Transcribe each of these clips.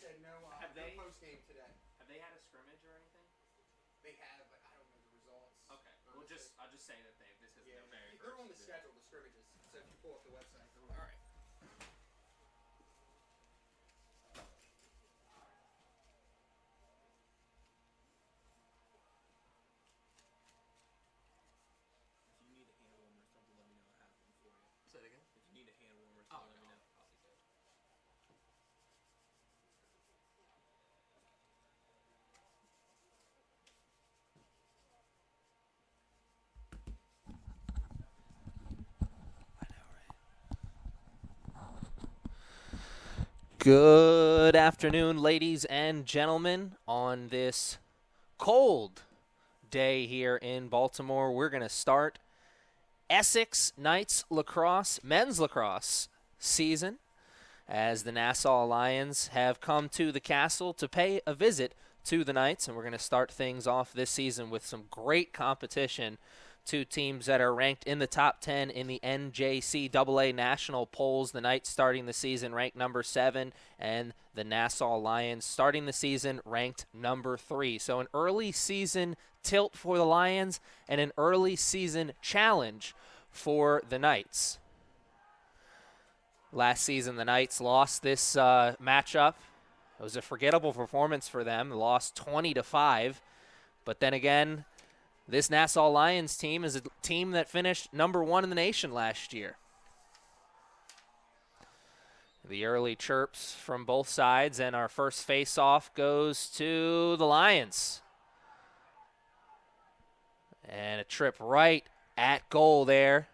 said, no post game today. Have they had a scrimmage or anything? They have, but I don't know the results. Okay. Well, I'll just say that this is their very They're first. on the schedule, the scrimmages. So if you pull up the website. All right. If you need a hand warmer or something, let me know. I have one for you. Say it again. If you need a hand warmer or something, let me know. I'll be good. Good afternoon, ladies and gentlemen. On this cold day here in Baltimore, we're going to start Essex Knights lacrosse, men's lacrosse season, as the Nassau Lions have come to the castle to pay a visit to the Knights, and we're going to start things off this season with some great competition. Two teams that are ranked in the top 10 in the NJCAA national polls. The Knights starting the season ranked number 7, and the Nassau Lions starting the season ranked number 3. So an early season tilt for the Lions and an early season challenge for the Knights. Last season, the Knights lost this matchup. It was a forgettable performance for them. They lost 20-5. But then again, this Nassau Lions team is a team that finished number 1 in the nation last year. The early chirps from both sides, and our first face-off goes to the Lions. And a trip right at goal there.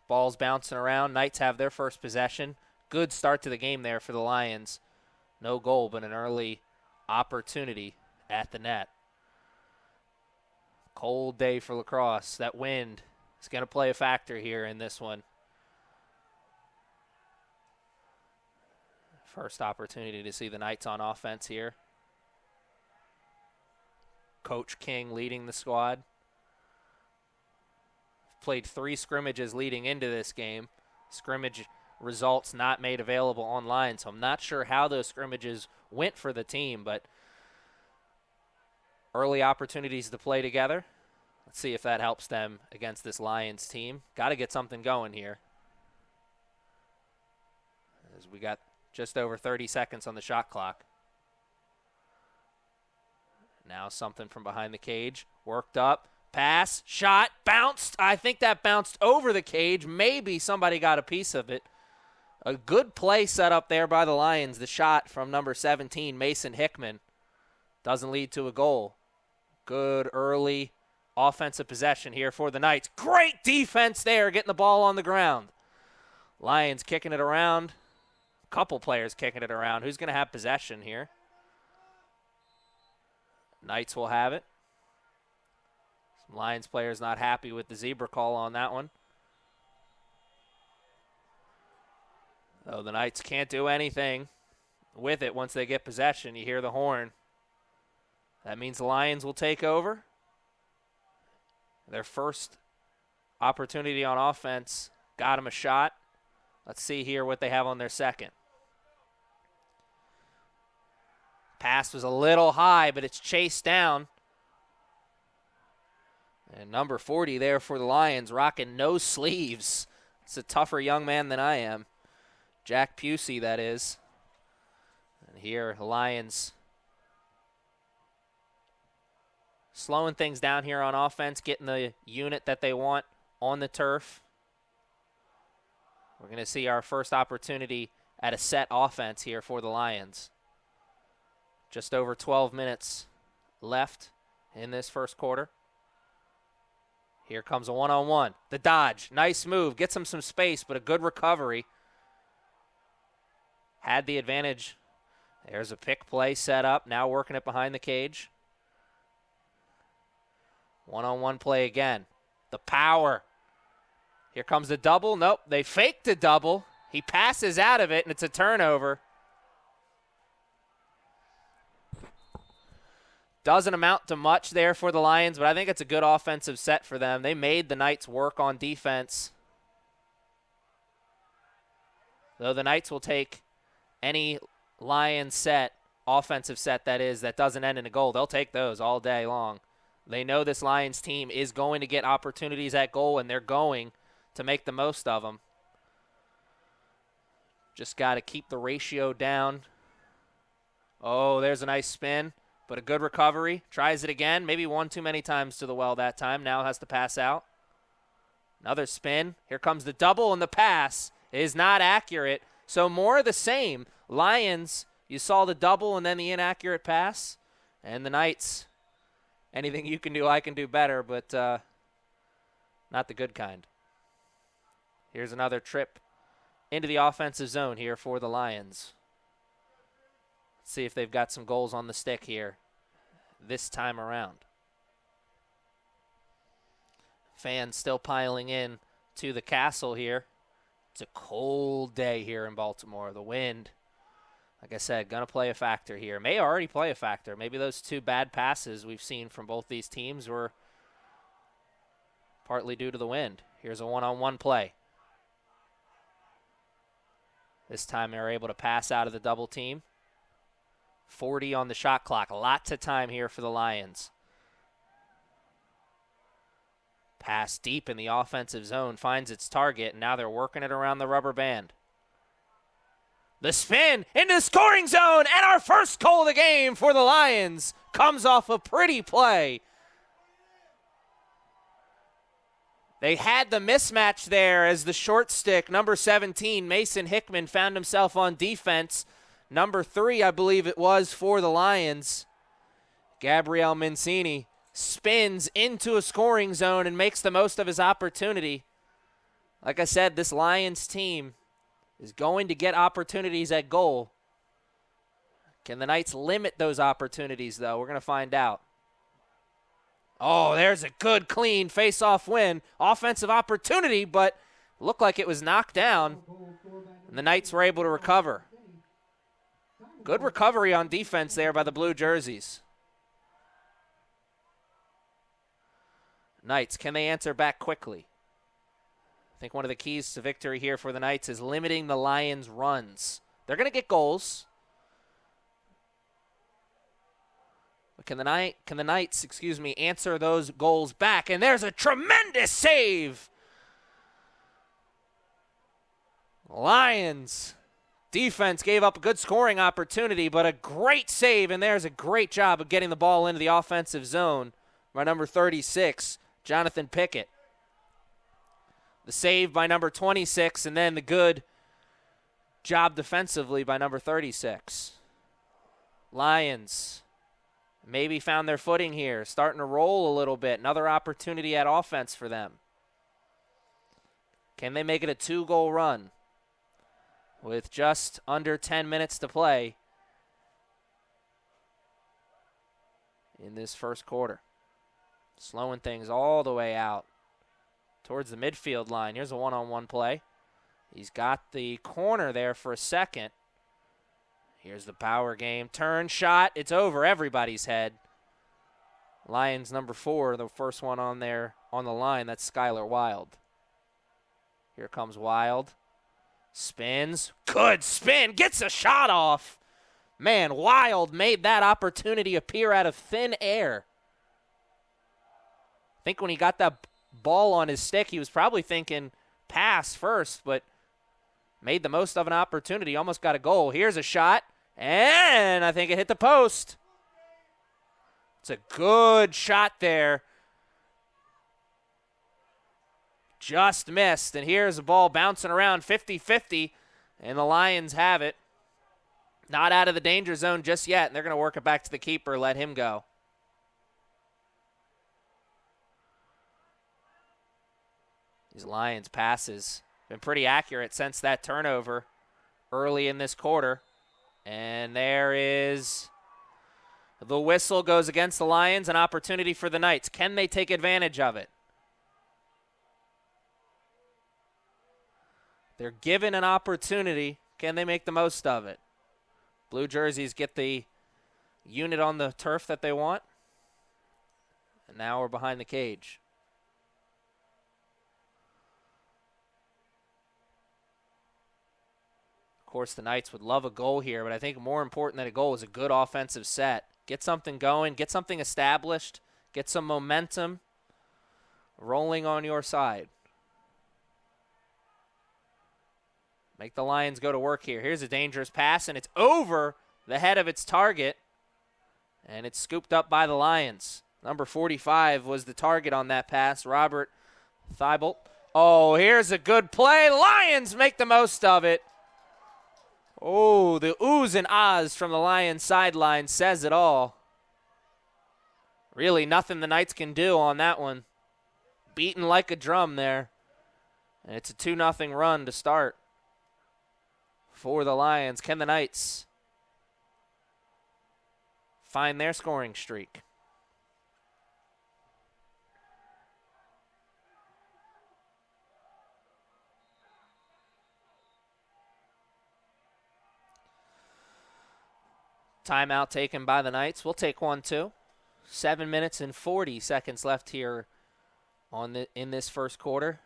Ball's bouncing around. Knights have their first possession. Good start to the game there for the Lions. No goal, but an early opportunity at the net. Cold day for lacrosse. That wind is going to play a factor here in this one. First opportunity to see the Knights on offense here. Coach King leading the squad. Played 3 scrimmages leading into this game. Scrimmage results not made available online, so I'm not sure how those scrimmages went for the team, but early opportunities to play together. Let's see if that helps them against this Lions team. Got to get something going here, as we got just over 30 seconds on the shot clock. Now something from behind the cage. Worked up. Pass. Shot. Bounced. I think that bounced over the cage. Maybe somebody got a piece of it. A good play set up there by the Lions. The shot from number 17, Mason Hickman. Doesn't lead to a goal. Good early offensive possession here for the Knights. Great defense there, getting the ball on the ground. Lions kicking it around. A couple players kicking it around. Who's going to have possession here? Knights will have it. Some Lions players not happy with the zebra call on that one. Though the Knights can't do anything with it once they get possession. You hear the horn. That means the Lions will take over. Their first opportunity on offense got them a shot. Let's see here what they have on their second. Pass was a little high, but it's chased down. And number 40 there for the Lions, rocking no sleeves. It's a tougher young man than I am. Jack Pusey, that is. And here, the Lions slowing things down here on offense, getting the unit that they want on the turf. We're going to see our first opportunity at a set offense here for the Lions. Just over 12 minutes left in this first quarter. Here comes a one-on-one. The dodge. Nice move. Gets him some space, but a good recovery. Had the advantage. There's a pick play set up. Now working it behind the cage. One-on-one play again. The power. Here comes the double. Nope, they faked the double. He passes out of it, and it's a turnover. Doesn't amount to much there for the Lions, but I think it's a good offensive set for them. They made the Knights work on defense. Though the Knights will take any Lions set offensive set that doesn't end in a goal. They'll take those all day long. They know this Lions team is going to get opportunities at goal, and they're going to make the most of them. Just got to keep the ratio down. Oh, there's a nice spin, but a good recovery. Tries it again. Maybe one too many times to the well that time. Now has to pass out. Another spin. Here comes the double, and the pass is not accurate. So more of the same. Lions, you saw the double and then the inaccurate pass. And the Knights, anything you can do, I can do better, but not the good kind. Here's another trip into the offensive zone here for the Lions. Let's see if they've got some goals on the stick here this time around. Fans still piling in to the castle here. It's a cold day here in Baltimore. The wind, like I said, going to play a factor here. May already play a factor. Maybe those two bad passes we've seen from both these teams were partly due to the wind. Here's a one-on-one play. This time they're able to pass out of the double team. 40 on the shot clock. Lots of time here for the Lions. Pass deep in the offensive zone, finds its target, and now they're working it around the rubber band. The spin into the scoring zone, and our first goal of the game for the Lions comes off a pretty play. They had the mismatch there as the short stick, number 17, Mason Hickman, found himself on defense. Number 3, I believe it was, for the Lions, Gabriel Mancini, spins into a scoring zone and makes the most of his opportunity. Like I said, this Lions team is going to get opportunities at goal. Can the Knights limit those opportunities, though? We're going to find out. Oh, there's a good, clean face-off win. Offensive opportunity, but looked like it was knocked down, and the Knights were able to recover. Good recovery on defense there by the blue jerseys. Knights, can they answer back quickly? I think one of the keys to victory here for the Knights is limiting the Lions' runs. They're going to get goals. But can the Knights, answer those goals back? And there's a tremendous save. Lions defense gave up a good scoring opportunity, but a great save, and there's a great job of getting the ball into the offensive zone by number 36, Jonathan Pickett. The save by number 26, and then the good job defensively by number 36. Lions maybe found their footing here, starting to roll a little bit. Another opportunity at offense for them. Can they make it a 2-goal run with just under 10 minutes to play in this first quarter? Slowing things all the way out towards the midfield line. Here's a one-on-one play. He's got the corner there for a second. Here's the power game. Turn shot. It's over everybody's head. Lions number 4, the first one on there on the line. That's Skylar Wild. Here comes Wild. Spins. Good spin. Gets a shot off. Man, Wild made that opportunity appear out of thin air. I think when he got that ball on his stick, he was probably thinking pass first, but made the most of an opportunity. Almost got a goal. Here's a shot, and I think it hit the post. It's a good shot there. Just missed, and here's a ball bouncing around 50-50, and the Lions have it. Not out of the danger zone just yet, and they're going to work it back to the keeper, let him go. These Lions passes been pretty accurate since that turnover early in this quarter. And there is the whistle, goes against the Lions, an opportunity for the Knights. Can they take advantage of it? They're given an opportunity. Can they make the most of it? Blue jerseys get the unit on the turf that they want. And now we're behind the cage. course, the Knights would love a goal here, but I think more important than a goal is a good offensive set. Get something going, get something established, get some momentum rolling on your side. Make the Lions go to work here. Here's a dangerous pass, and it's over the head of its target, and it's scooped up by the Lions. Number 45 was the target on that pass, Robert Thibault. Oh, here's a good play. Lions make the most of it. Oh, the oohs and ahs from the Lions sideline says it all. Really nothing the Knights can do on that one. Beaten like a drum there. And it's a 2-0 run to start for the Lions. Can the Knights find their scoring streak? Timeout taken by the Knights. We'll take one too. 7 minutes and 40 seconds left here in this first quarter.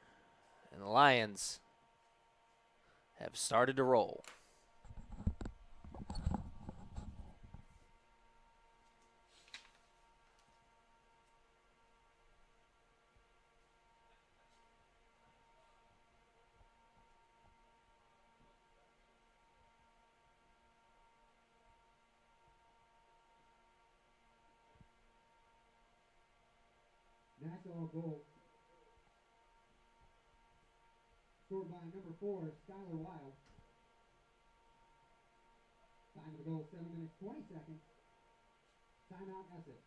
And the Lions have started to roll. Nassau goal. Scored by number 4, Skylar Wild. Time of the goal, 7 minutes, 20 seconds. Timeout, Essex.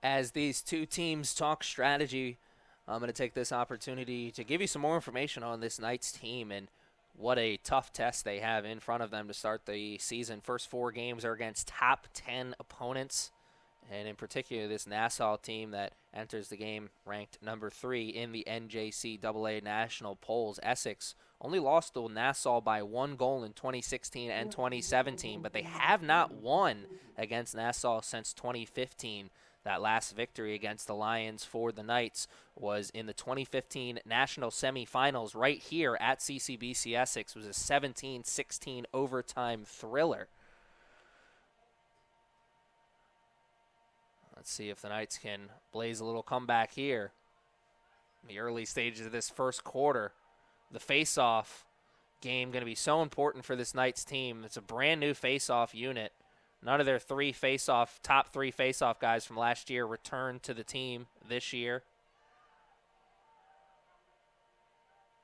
As these two teams talk strategy, I'm going to take this opportunity to give you some more information on this Knights team and what a tough test they have in front of them to start the season. First 4 games are against top 10 opponents, and in particular this Nassau team that enters the game ranked number 3 in the NJCAA national polls. Essex only lost to Nassau by 1 goal in 2016 and 2017, but they have not won against Nassau since 2015. That last victory against the Lions for the Knights was in the 2015 national semifinals right here at CCBC Essex. It was a 17-16 overtime thriller. Let's see if the Knights can blaze a little comeback here in the early stages of this first quarter. The face-off game going to be so important for this Knights team. It's a brand new face-off unit. None of their top 3 face-off guys from last year returned to the team this year.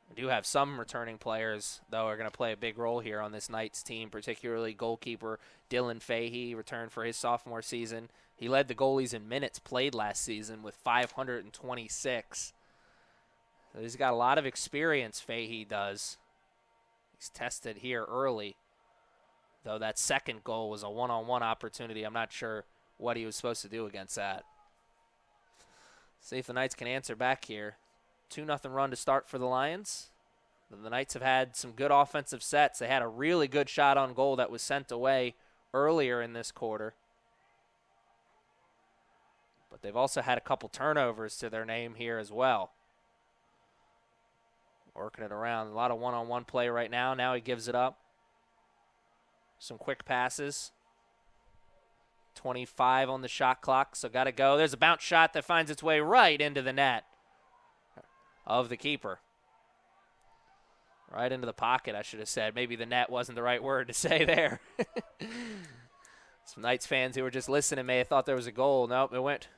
We do have some returning players, though, are going to play a big role here on this Knights team, particularly goalkeeper Dylan Fahey returned for his sophomore season. He led the goalies in minutes played last season with 526. So he's got a lot of experience, Fahey does. He's tested here early. Though that second goal was a one-on-one opportunity. I'm not sure what he was supposed to do against that. See if the Knights can answer back here. 2-0 run to start for the Lions. The Knights have had some good offensive sets. They had a really good shot on goal that was sent away earlier in this quarter. But they've also had a couple turnovers to their name here as well. Working it around. A lot of one-on-one play right now. Now he gives it up. Some quick passes. 25 on the shot clock, so got to go. There's a bounce shot that finds its way right into the net of the keeper. Right into the pocket, I should have said. Maybe the net wasn't the right word to say there. Some Knights fans who were just listening may have thought there was a goal. Nope, it went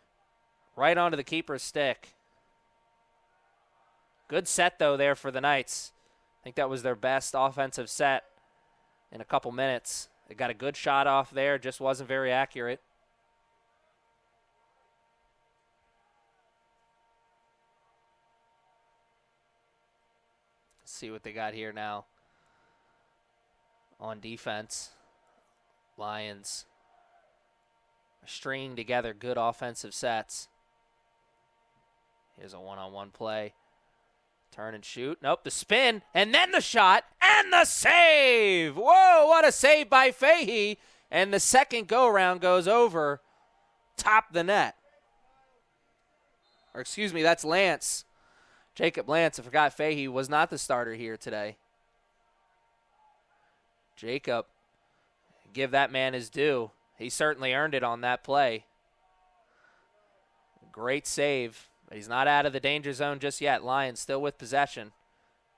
right onto the keeper's stick. Good set, though, there for the Knights. I think that was their best offensive set in a couple minutes. They got a good shot off there, just wasn't very accurate. Let's see what they got here now on defense. Lions are stringing together good offensive sets. Here's a one-on-one play. Turn and shoot. Nope, the spin, and then the shot, and the save! Whoa, what a save by Fahey. And the second go-around goes over top the net. Or excuse me, that's Lance. Jacob Lance. I forgot Fahey was not the starter here today. Jacob, give that man his due. He certainly earned it on that play. Great save. But he's not out of the danger zone just yet. Lions still with possession.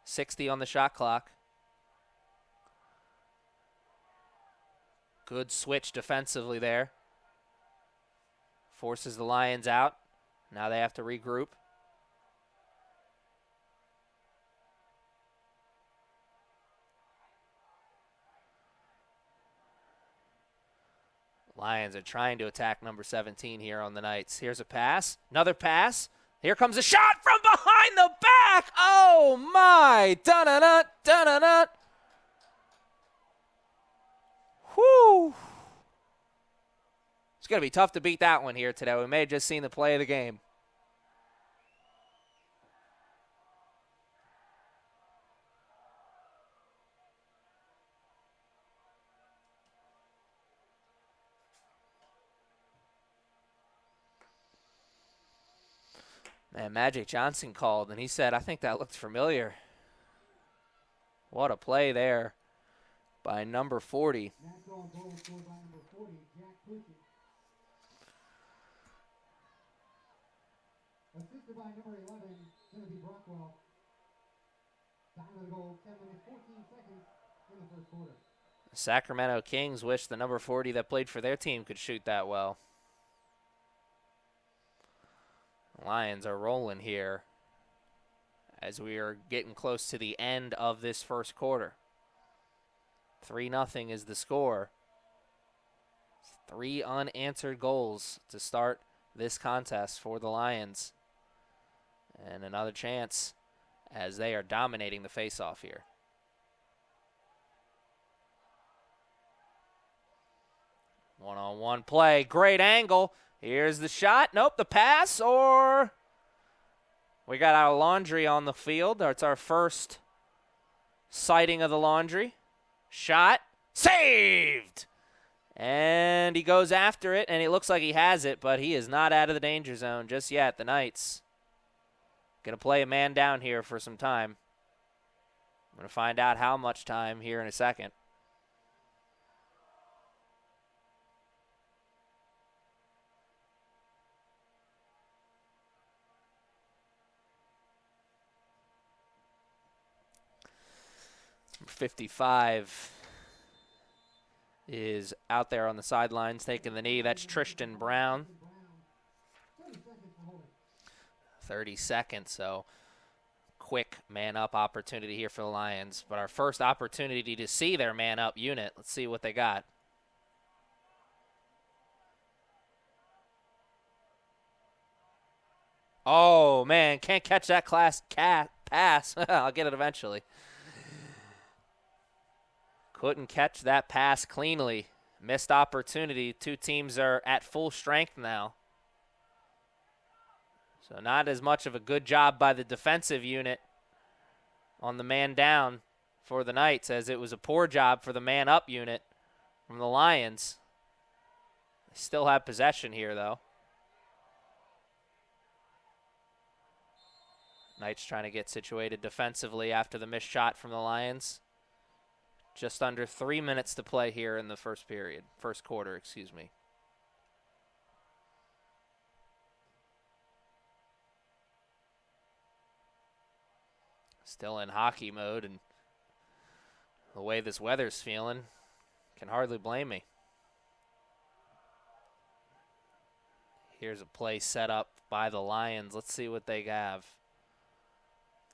60 on the shot clock. Good switch defensively there. Forces the Lions out. Now they have to regroup. Lions are trying to attack number 17 here on the Knights. Here's a pass. Another pass. Here comes a shot from behind the back. Oh, my. Dun-dun-dun, dun-dun-dun. Whew. It's going to be tough to beat that one here today. We may have just seen the play of the game. Man, Magic Johnson called, and he said, I think that looked familiar. What a play there by number 40. Nassau goal scored by number 40, Jack Pucci. Assisted by number 11, Timothy Brockwell. Time of the goal, 10 minutes, 14 seconds in the first quarter. Sacramento Kings wish the number 40 that played for their team could shoot that well. Lions are rolling here as we are getting close to the end of this first quarter. 3-0 is the score. 3 unanswered goals to start this contest for the Lions. And another chance as they are dominating the faceoff here. One-on-one play. Great angle. Here's the shot. Nope, the pass, or we got our laundry on the field. It's our first sighting of the laundry. Shot. Saved! And he goes after it, and it looks like he has it, but he is not out of the danger zone just yet. The Knights going to play a man down here for some time. I'm going to find out how much time here in a second. Number 55 is out there on the sidelines taking the knee. That's Tristan Brown. 30 seconds, so quick man-up opportunity here for the Lions. But our first opportunity to see their man-up unit. Let's see what they got. Oh, man, can't catch that pass. I'll get it eventually. Couldn't catch that pass cleanly. Missed opportunity. Two teams are at full strength now. So not as much of a good job by the defensive unit on the man down for the Knights as it was a poor job for the man up unit from the Lions. They still have possession here, though. Knights trying to get situated defensively after the missed shot from the Lions. Just under 3 minutes to play here in the first quarter, excuse me. Still in hockey mode, and the way this weather's feeling, can hardly blame me. Here's a play set up by the Lions. Let's see what they have.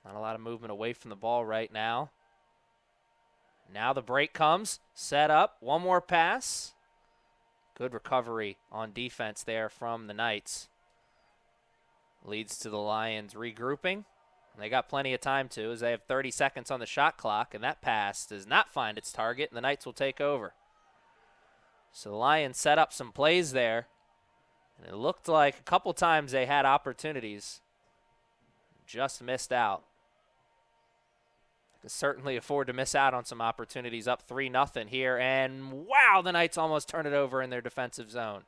Not a lot of movement away from the ball right now. Now the break comes. Set up. One more pass. Good recovery on defense there from the Knights. Leads to the Lions regrouping. And they got plenty of time to, as they have 30 seconds on the shot clock, and that pass does not find its target, and the Knights will take over. So the Lions set up some plays there, and it looked like a couple times they had opportunities. Just missed out. Can certainly afford to miss out on some opportunities. Up 3-0 here, and wow, the Knights almost turn it over in their defensive zone.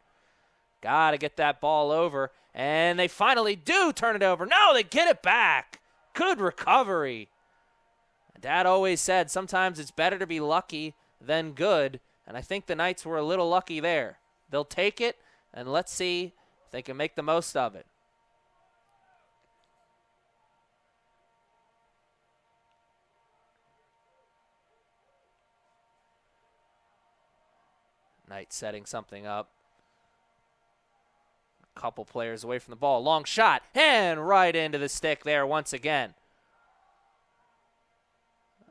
Got to get that ball over, and they finally do turn it over. No, they get it back. Good recovery. Dad always said sometimes it's better to be lucky than good, and I think the Knights were a little lucky there. They'll take it, and let's see if they can make the most of it. Knights setting something up. A couple players away from the ball. Long shot, and right into the stick there once again.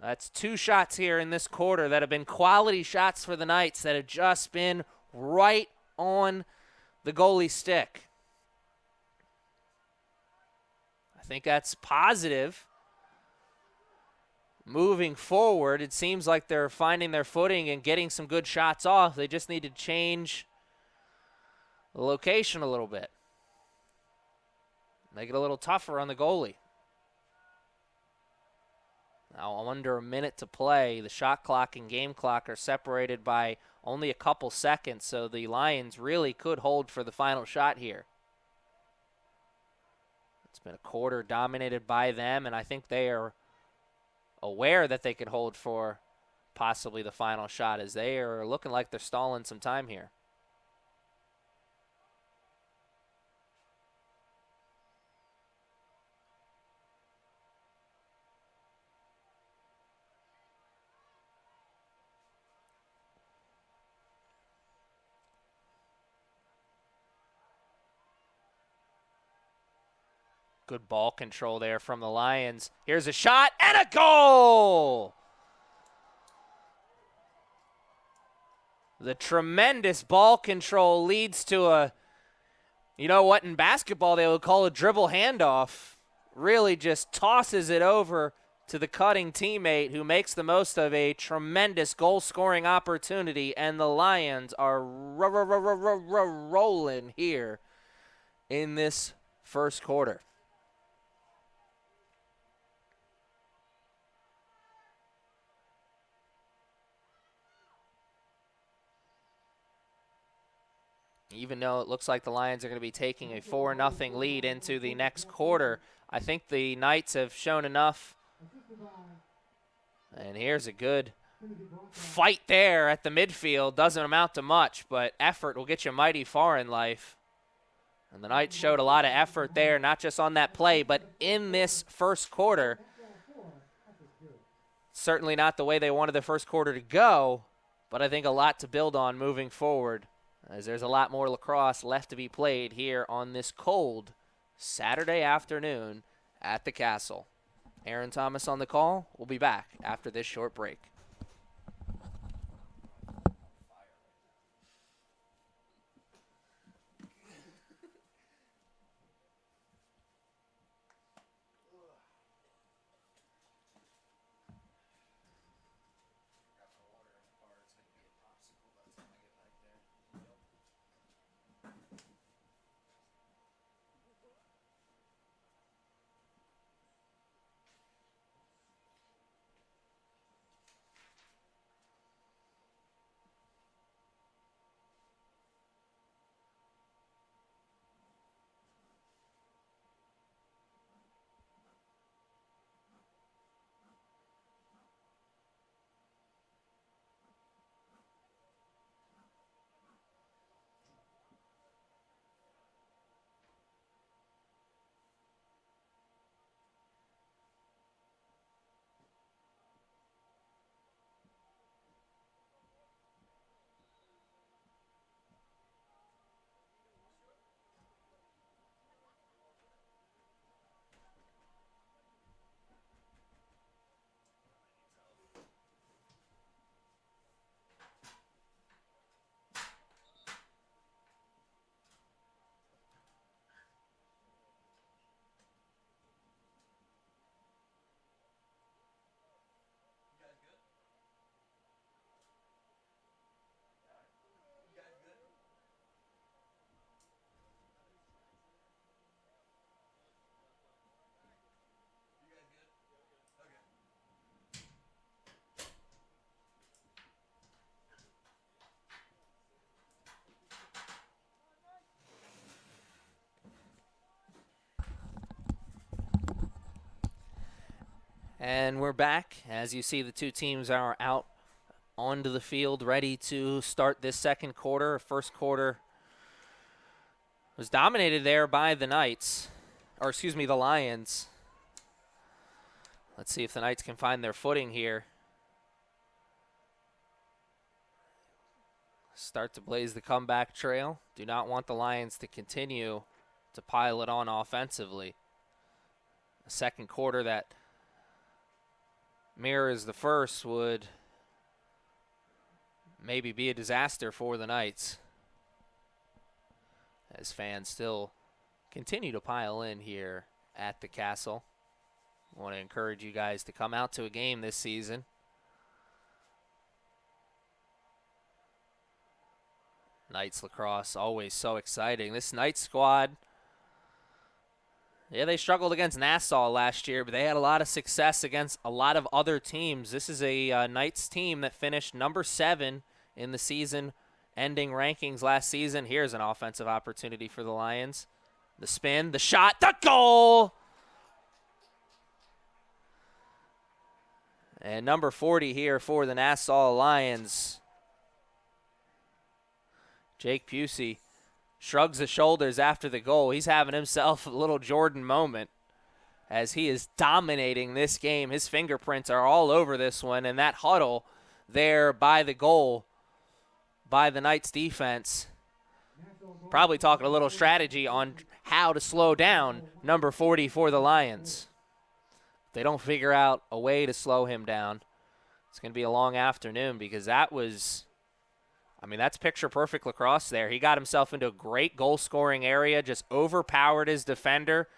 That's 2 shots here in this quarter that have been quality shots for the Knights that have just been right on the goalie stick. I think that's positive. Moving forward, it seems like they're finding their footing and getting some good shots off. They just need to change the location a little bit. Make it a little tougher on the goalie. Now, under a minute to play, the shot clock and game clock are separated by only a couple seconds, so the Lions really could hold for the final shot here. It's been a quarter dominated by them, and I think they are aware that they can hold for possibly the final shot, as they are looking like they're stalling some time here. Good ball control there from the Lions. Here's a shot and a goal! The tremendous ball control leads to a, you know what, in basketball they would call a dribble handoff. Really just tosses it over to the cutting teammate who makes the most of a tremendous goal-scoring opportunity, and the Lions are rolling here in this first quarter. Even though it looks like the Lions are going to be taking a 4-0 lead into the next quarter, I think the Knights have shown enough. And here's a good fight there at the midfield. Doesn't amount to much, but effort will get you mighty far in life. And the Knights showed a lot of effort there, not just on that play, but in this first quarter. Certainly not the way they wanted the first quarter to go, but I think a lot to build on moving forward, as there's a lot more lacrosse left to be played here on this cold Saturday afternoon at the Castle. Aaron Thomas on the call. We'll be back after this short break. And we're back. As you see, the two teams are out onto the field ready to start this second quarter. First quarter was dominated there by the Knights, or excuse me, the Lions. Let's see if the Knights can find their footing here. Start to blaze the comeback trail. Do not want the Lions to continue to pile it on offensively. A second quarter that mirrors the first would maybe be a disaster for the Knights, as fans still continue to pile in here at the Castle. I want to encourage you guys to come out to a game this season. Knights lacrosse, always so exciting. This Knights squad, yeah, they struggled against Nassau last year, but they had a lot of success against a lot of other teams. This is a Knights team that finished number 7 in the season-ending rankings last season. Here's an offensive opportunity for the Lions. The spin, the shot, the goal! And number 40 here for the Nassau Lions. Jake Pusey shrugs his shoulders after the goal. He's having himself a little Jordan moment as he is dominating this game. His fingerprints are all over this one, and that huddle there by the goal by the Knights defense, probably talking a little strategy on how to slow down number 40 for the Lions. If they don't figure out a way to slow him down, it's going to be a long afternoon, because that was, I mean, that's picture-perfect lacrosse there. He got himself into a great goal-scoring area, just overpowered his defender.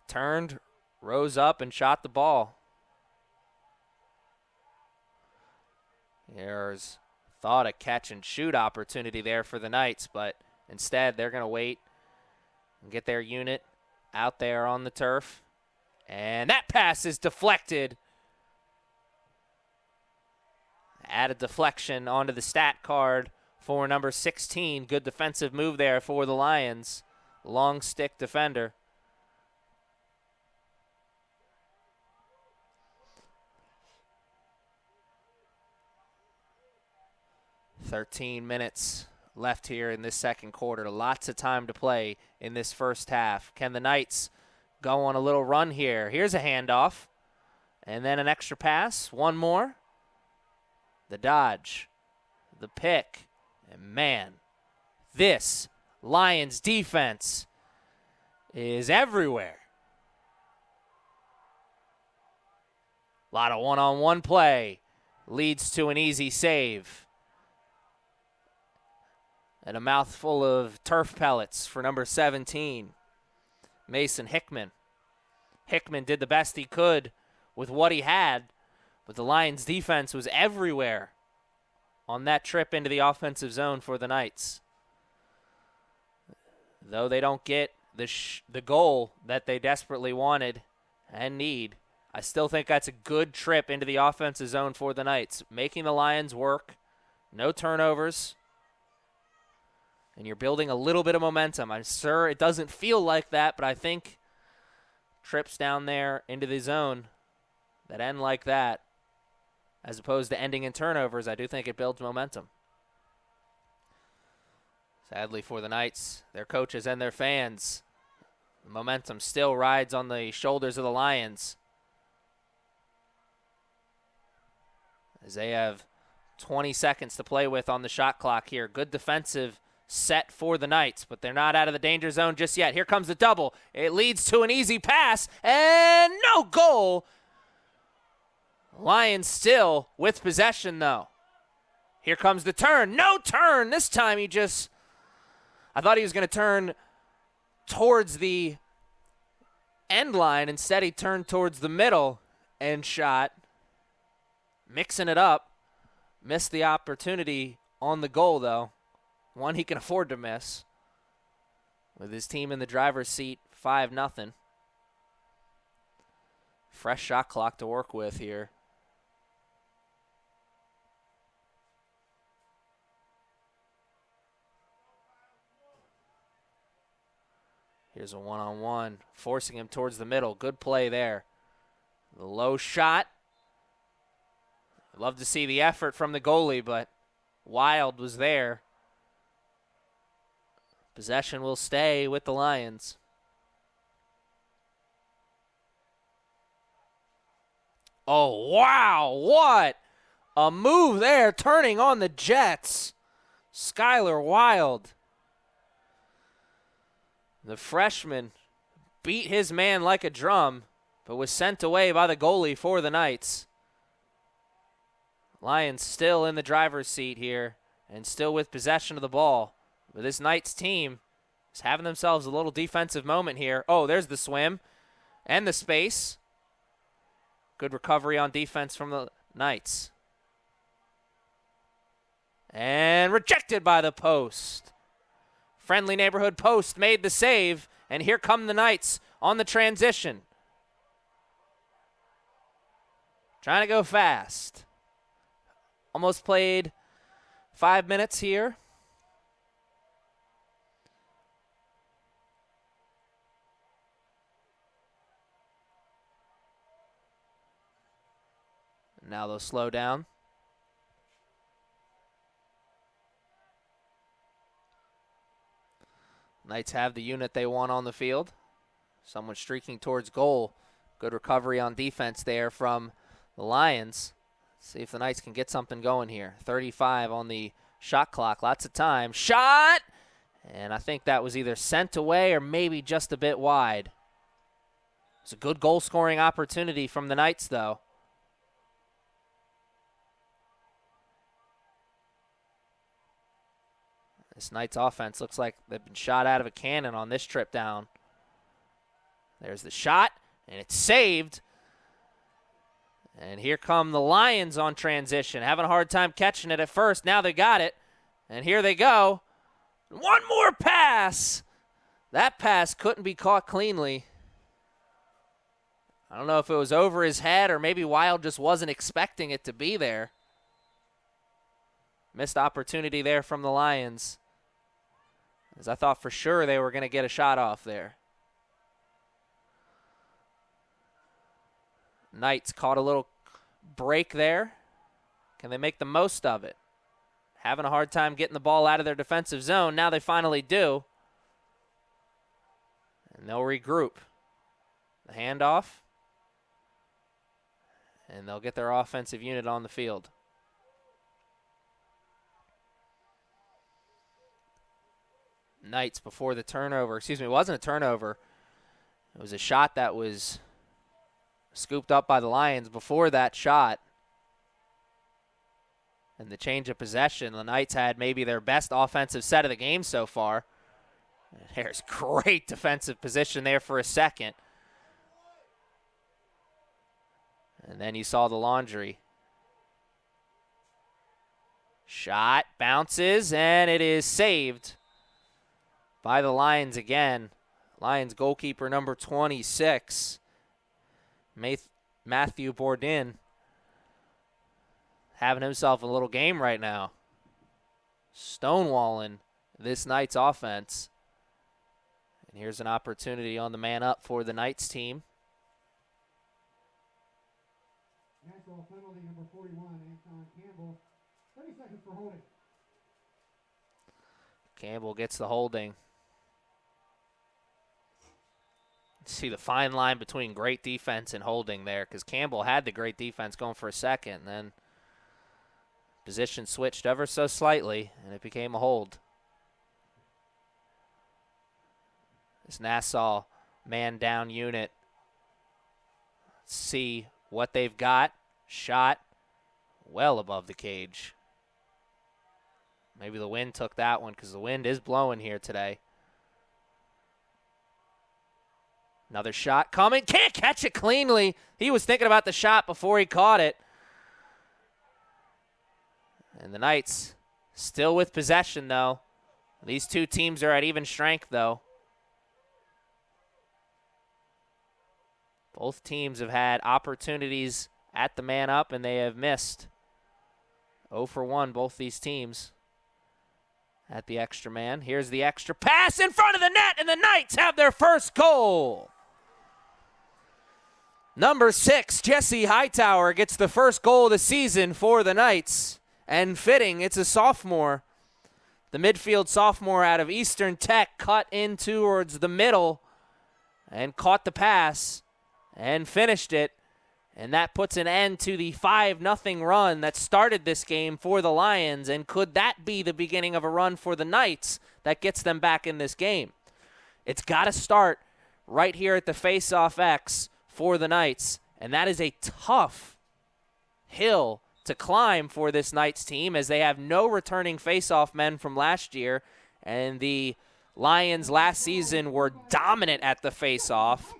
Turned, rose up, and shot the ball. There's thought a catch-and-shoot opportunity there for the Knights, but instead they're going to wait and get their unit out there on the turf. And that pass is deflected. Add a deflection onto the stat card for number 16. Good defensive move there for the Lions. Long stick defender. "13 minutes left here in this second quarter. Lots of time to play in this first half. Can the Knights go on a little run here? Here's a handoff. And then an extra pass. One more. The dodge, the pick, and man, this Lions defense is everywhere. A lot of one-on-one play leads to an easy save. And a mouthful of turf pellets for number 17, Mason Hickman. Hickman did the best he could with what he had, but the Lions defense was everywhere on that trip into the offensive zone for the Knights. Though they don't get the goal that they desperately wanted and need, I still think that's a good trip into the offensive zone for the Knights, making the Lions work, no turnovers, and you're building a little bit of momentum. I'm sure it doesn't feel like that, but I think trips down there into the zone that end like that, as opposed to ending in turnovers, I do think it builds momentum. Sadly for the Knights, their coaches and their fans, the momentum still rides on the shoulders of the Lions, as they have 20 seconds to play with on the shot clock here. Good defensive set for the Knights, but they're not out of the danger zone just yet. Here comes the double. It leads to an easy pass, and no goal. Lions still with possession, though. Here comes the turn. No turn. This time I thought he was going to turn towards the end line. Instead, he turned towards the middle and shot. Mixing it up. Missed the opportunity on the goal, though. One he can afford to miss. With his team in the driver's seat, 5-0. Fresh shot clock to work with here. Here's a one-on-one, forcing him towards the middle. Good play there. The low shot. I'd love to see the effort from the goalie, but Wild was there. Possession will stay with the Lions. Oh, wow, what a move there, turning on the Jets. Skylar Wild. The freshman beat his man like a drum, but was sent away by the goalie for the Knights. Lions still in the driver's seat here and still with possession of the ball. But this Knights team is having themselves a little defensive moment here. Oh, there's the swim and the space. Good recovery on defense from the Knights. And rejected by the post. Friendly neighborhood post made the save, and here come the Knights on the transition. Trying to go fast. Almost played 5 minutes here. Now they'll slow down. Knights have the unit they want on the field. Someone streaking towards goal. Good recovery on defense there from the Lions. See if the Knights can get something going here. 35 on the shot clock. Lots of time. Shot! And I think that was either sent away or maybe just a bit wide. It's a good goal-scoring opportunity from the Knights, though. This Knights offense looks like they've been shot out of a cannon on this trip down. There's the shot, and it's saved. And here come the Lions on transition, having a hard time catching it at first. Now they got it, and here they go. One more pass. That pass couldn't be caught cleanly. I don't know if it was over his head or maybe Wild just wasn't expecting it to be there. Missed opportunity there from the Lions, as I thought for sure they were going to get a shot off there. Knights caught a little break there. Can they make the most of it? Having a hard time getting the ball out of their defensive zone. Now they finally do. And they'll regroup. The handoff. And they'll get their offensive unit on the field. Knights before the turnover. Excuse me, it wasn't a turnover. It was a shot that was scooped up by the Lions before that shot. And the change of possession, the Knights had maybe their best offensive set of the game so far. There's great defensive position there for a second. And then you saw the laundry. Shot, bounces, and it is saved by the Lions again. Lions goalkeeper number 26, Matthew Bourdin, having himself a little game right now. Stonewalling this Knights offense. And here's an opportunity on the man up for the Knights team. Nassau penalty number 41, Anton Campbell. 30 seconds for holding. Campbell gets the holding. See the fine line between great defense and holding there, because Campbell had the great defense going for a second, and then position switched ever so slightly, and it became a hold. This Nassau man down unit. Let's see what they've got. Shot well above the cage. Maybe the wind took that one, because the wind is blowing here today. Another shot coming. Can't catch it cleanly. He was thinking about the shot before he caught it. And the Knights still with possession, though. These two teams are at even strength, though. Both teams have had opportunities at the man up, and they have missed. 0 for 1, both these teams. at the extra man. Here's the extra pass in front of the net, and the Knights have their first goal. Number 6, Jesse Hightower gets the first goal of the season for the Knights. And fitting, it's a sophomore. The midfield sophomore out of Eastern Tech cut in towards the middle and caught the pass and finished it. And that puts an end to the 5-0 run that started this game for the Lions. And could that be the beginning of a run for the Knights that gets them back in this game? It's got to start right here at the face-off X for the Knights. And that is a tough hill to climb for this Knights team, as they have no returning face-off men from last year. And the Lions last season were dominant at the face-off.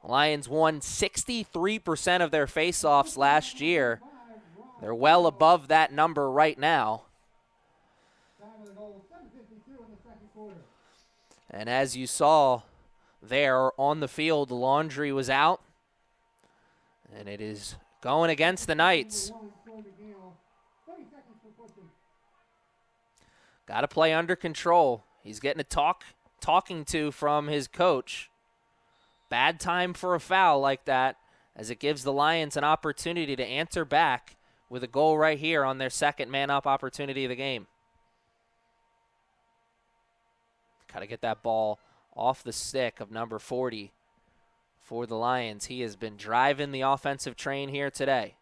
Lions won 63% of their face-offs last year. They're well above that number right now. And as you saw there on the field, Laundry was out. And it is going against the Knights. Got to play under control. He's getting a talking to from his coach. Bad time for a foul like that, as it gives the Lions an opportunity to answer back with a goal right here on their second man-up opportunity of the game. Got to get that ball off the stick of number 40 for the Lions. He has been driving the offensive train here today.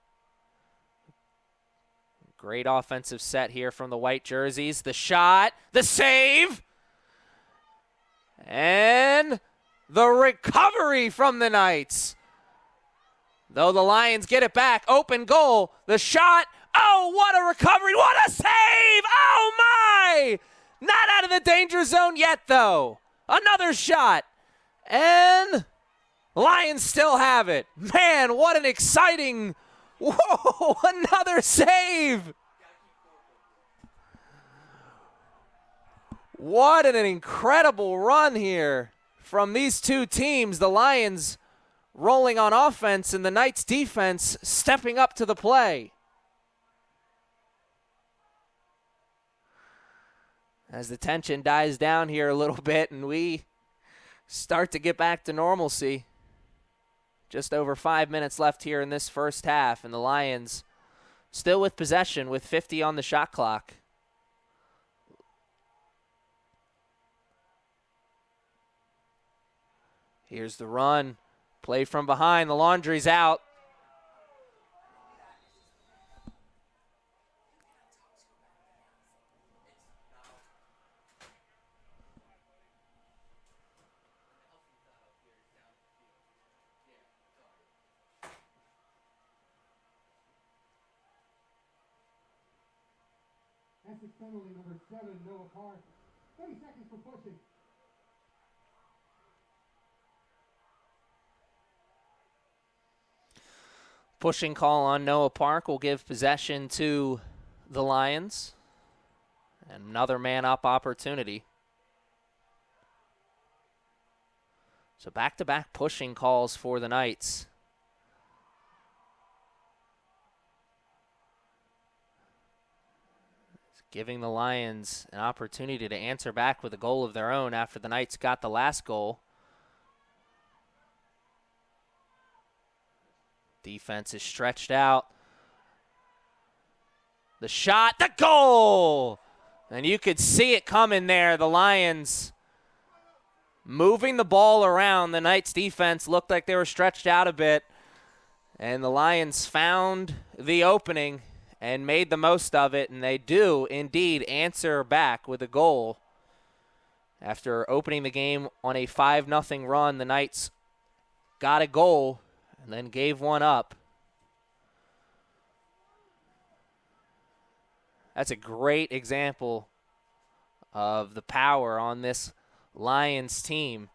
Great offensive set here from the white jerseys. The shot, the save, and the recovery from the Knights. Though the Lions get it back, open goal, the shot, oh, what a recovery, what a save, oh my! Not out of the danger zone yet, though. Another shot, and Lions still have it. Man, what an exciting, whoa, another save. What an incredible run here from these two teams. The Lions rolling on offense and the Knights defense stepping up to the play. As the tension dies down here a little bit and we start to get back to normalcy. Just over 5 minutes left here in this first half, and the Lions still with possession with 50 on the shot clock. Here's the run. Play from behind. The Laundry's out. Essex penalty number 7, Noah Park. 30 seconds for pushing. Pushing call on Noah Park will give possession to the Lions. And another man-up opportunity. So back-to-back pushing calls for the Knights. Giving the Lions an opportunity to answer back with a goal of their own after the Knights got the last goal. Defense is stretched out. The shot, the goal! And you could see it coming there. The Lions moving the ball around. The Knights defense looked like they were stretched out a bit. And the Lions found the opening and made the most of it, and they do indeed answer back with a goal. After opening the game on a 5-0 run, the Knights got a goal and then gave one up. That's a great example of the power on this Lions team,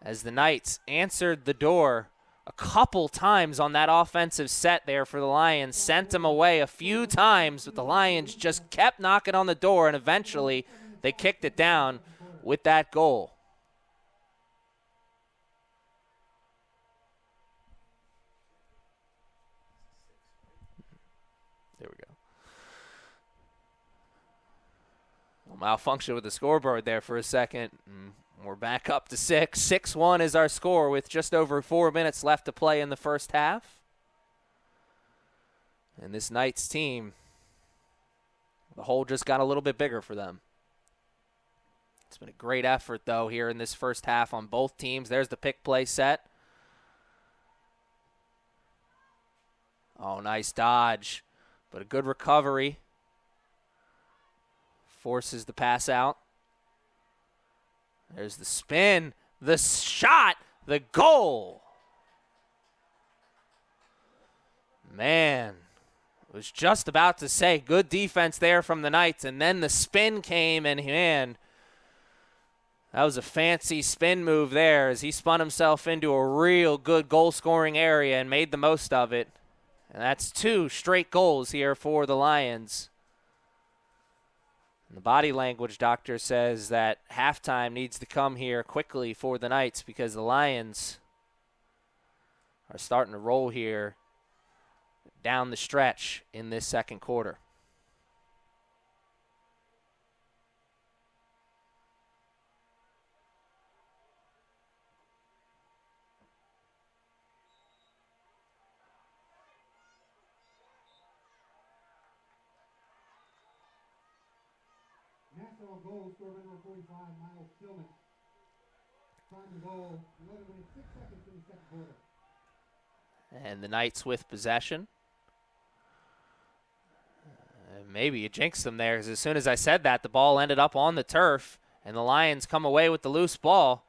as the Knights answered the door a couple times on that offensive set there for the Lions, sent them away a few times, but the Lions just kept knocking on the door, and eventually they kicked it down with that goal. There we go. malfunction with the scoreboard there for a second. We're back up to 6. 6-1 is our score with just over 4 minutes left to play in the first half. And this Knights team, the hole just got a little bit bigger for them. It's been a great effort, though, here in this first half on both teams. There's the pick play set. Oh, nice dodge, but a good recovery. Forces the pass out. There's the spin, the shot, the goal. Man, I was just about to say good defense there from the Knights, and then the spin came, and man, that was a fancy spin move there as he spun himself into a real good goal-scoring area and made the most of it. And that's 2 straight goals here for the Lions. And the body language doctor says that halftime needs to come here quickly for the Knights because the Lions are starting to roll here down the stretch in this second quarter. Nassau goal, score number 45, Miles Tillman. Time to goal, 11 minutes, 6 seconds in the second quarter. And the Knights with possession. Maybe you jinxed them there because as soon as I said that, the ball ended up on the turf, and the Lions come away with the loose ball.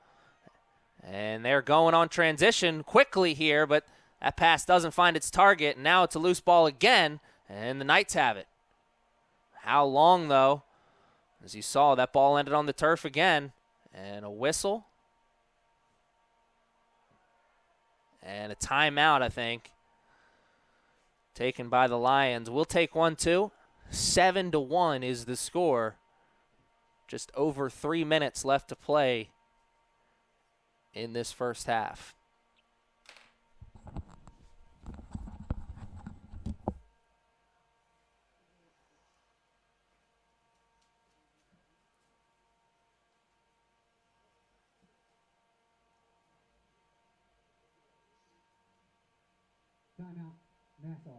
And they're going on transition quickly here, but that pass doesn't find its target, and now it's a loose ball again, and the Knights have it. How long, though? As you saw, that ball ended on the turf again, and a whistle. And a timeout, I think, taken by the Lions. We'll take one, too. 7-1 is the score. Just over 3 minutes left to play in this first half. Timeout, Nassau.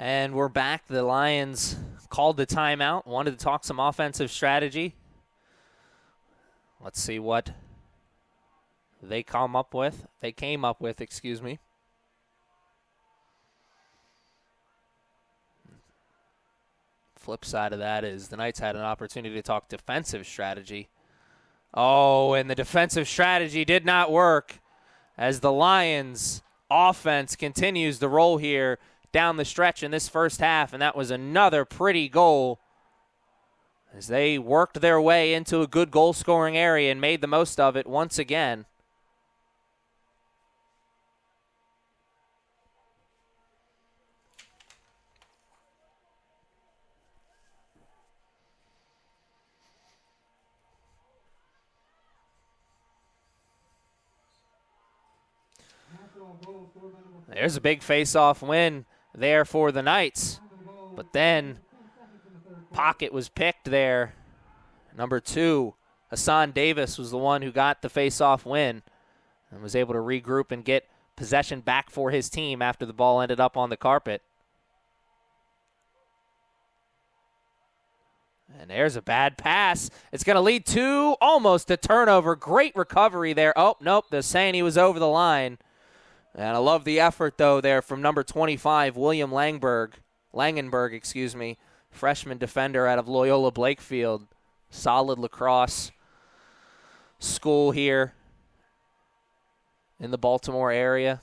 And we're back. The Lions called the timeout, wanted to talk some offensive strategy. Let's see what they came up with. Excuse me. Flip side of that is the Knights had an opportunity to talk defensive strategy. Oh, and the defensive strategy did not work as the Lions offense continues to roll here down the stretch in this first half, and that was another pretty goal as they worked their way into a good goal-scoring area and made the most of it once again. There's a big face-off win there for the Knights. But then pocket was picked there. Number 2, Hassan Davis, was the one who got the face-off win and was able to regroup and get possession back for his team after the ball ended up on the carpet. And there's a bad pass. It's going to lead to almost a turnover. Great recovery there. Oh, nope, they're saying he was over the line. And I love the effort, though, there from number 25, William Langenberg, freshman defender out of Loyola Blakefield. Solid lacrosse school here in the Baltimore area.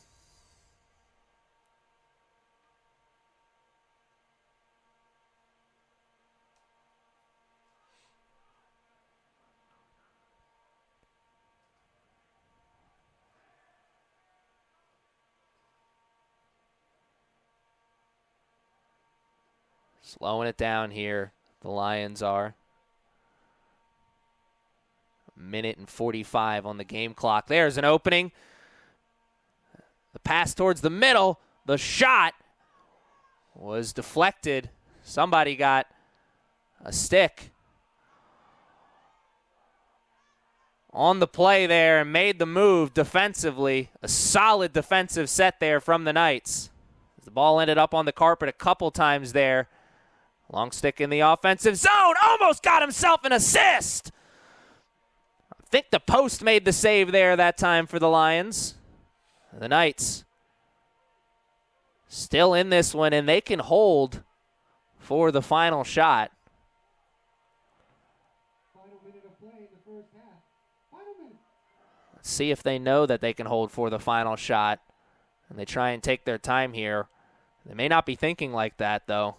Slowing it down here, the Lions are. 1:45 on the game clock. There's an opening. The pass towards the middle. The shot was deflected. Somebody got a stick on the play there and made the move defensively. A solid defensive set there from the Knights. The ball ended up on the carpet a couple times there. Long stick in the offensive zone. Almost got himself an assist. I think the post made the save there that time for the Lions. The Knights still in this one, and they can hold for the final shot. Final minute of play in the first half. Final minute. Let's see if they know that they can hold for the final shot, and they try and take their time here. They may not be thinking like that, though,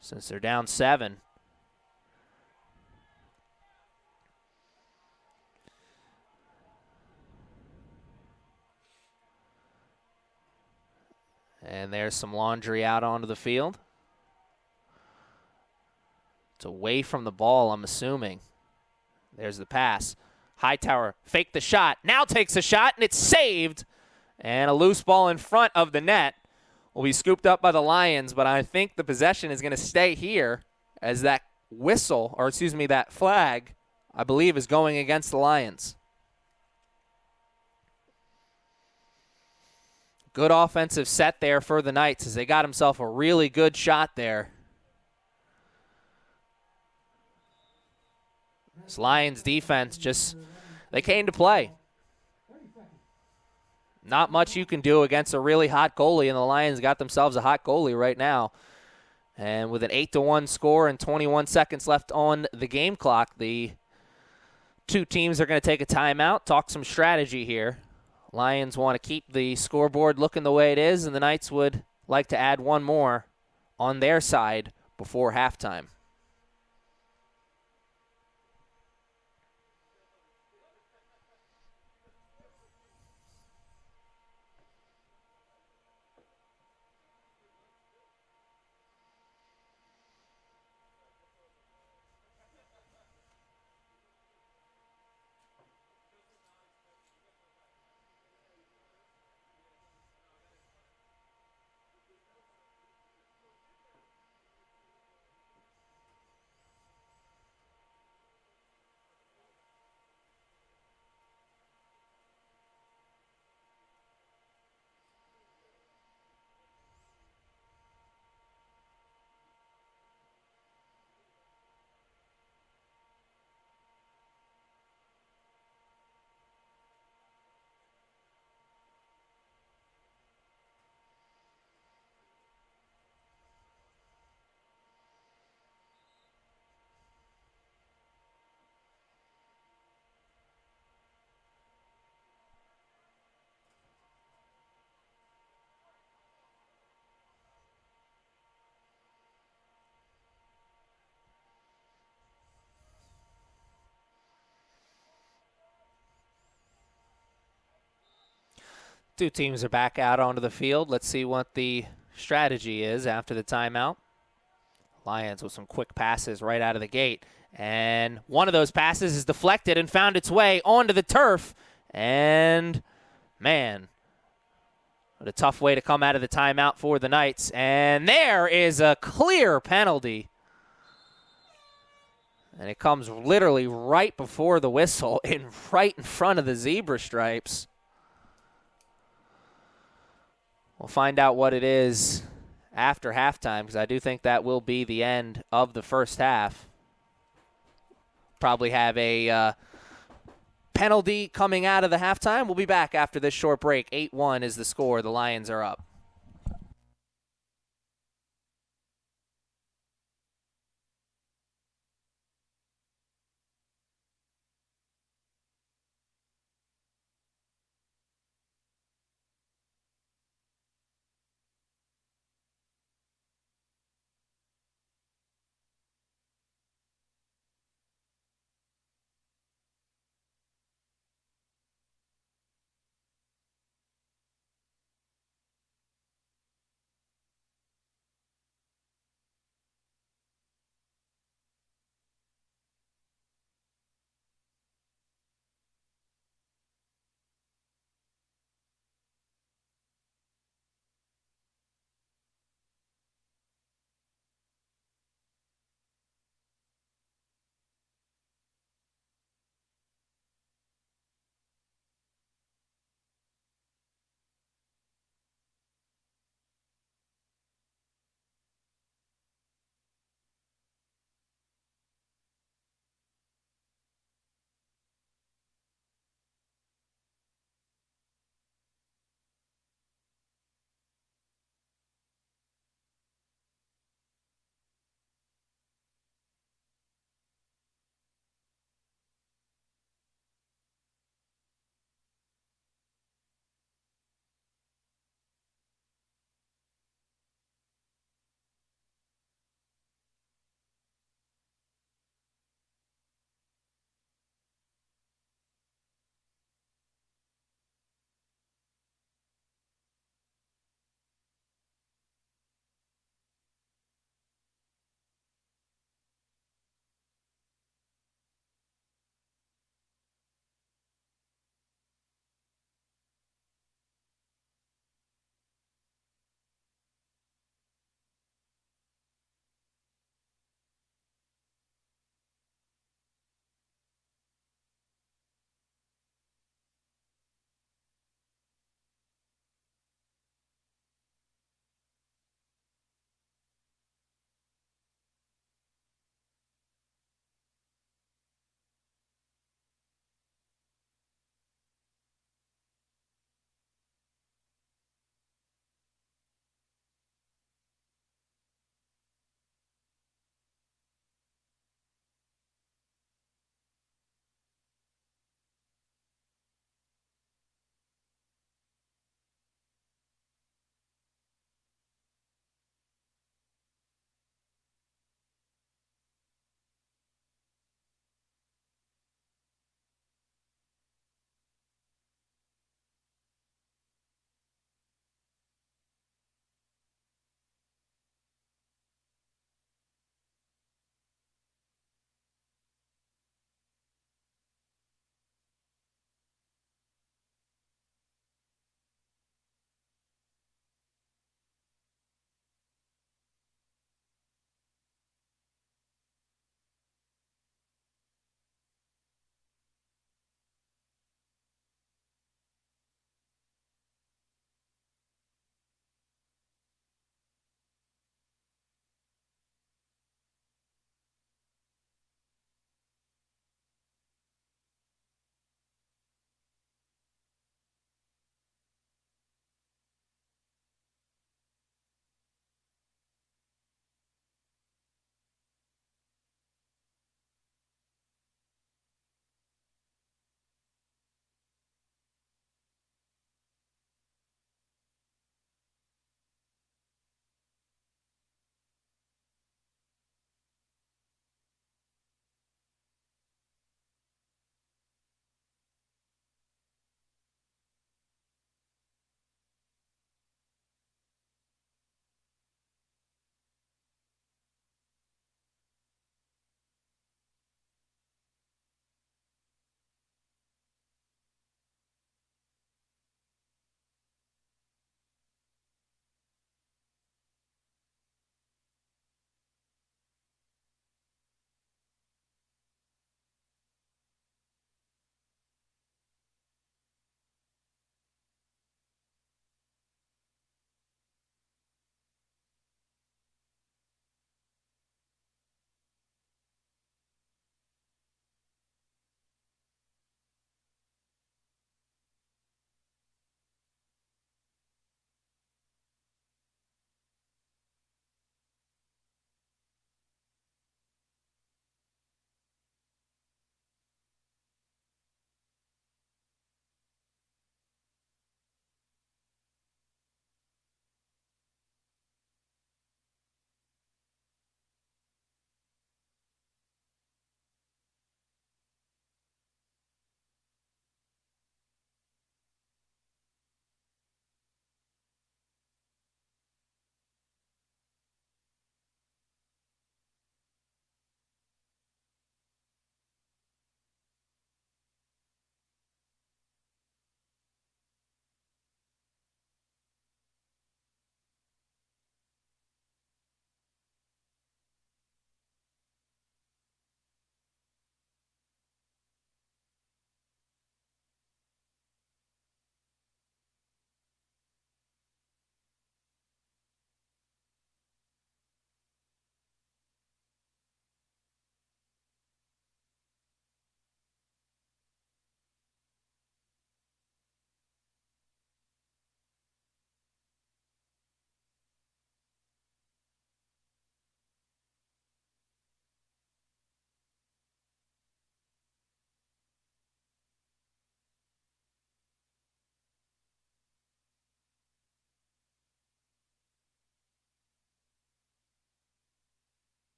since they're down 7. And there's some laundry out onto the field. It's away from the ball, I'm assuming. There's the pass. Hightower faked the shot, now takes a shot, and it's saved. And a loose ball in front of the net will be scooped up by the Lions, but I think the possession is going to stay here as that whistle, or excuse me, that flag, I believe, is going against the Lions. Good offensive set there for the Knights as they got himself a really good shot there. This Lions defense they came to play. Not much you can do against a really hot goalie, and the Lions got themselves a hot goalie right now. And with an 8-1 score and 21 seconds left on the game clock, the two teams are going to take a timeout, talk some strategy here. Lions want to keep the scoreboard looking the way it is, and the Knights would like to add one more on their side before halftime. Two teams are back out onto the field. Let's see what the strategy is after the timeout. Lions with some quick passes right out of the gate. And one of those passes is deflected and found its way onto the turf. And, man, what a tough way to come out of the timeout for the Knights. And there is a clear penalty. And it comes literally right before the whistle, right in front of the zebra stripes. We'll find out what it is after halftime, because I do think that will be the end of the first half. Probably have a penalty coming out of the halftime. We'll be back after this short break. 8-1 is the score. The Lions are up.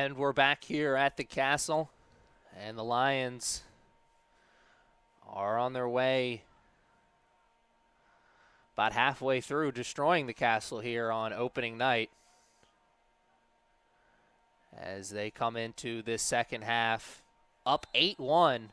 And we're back here at the Castle, and the Lions are on their way about halfway through destroying the Castle here on opening night as they come into this second half up 8-1.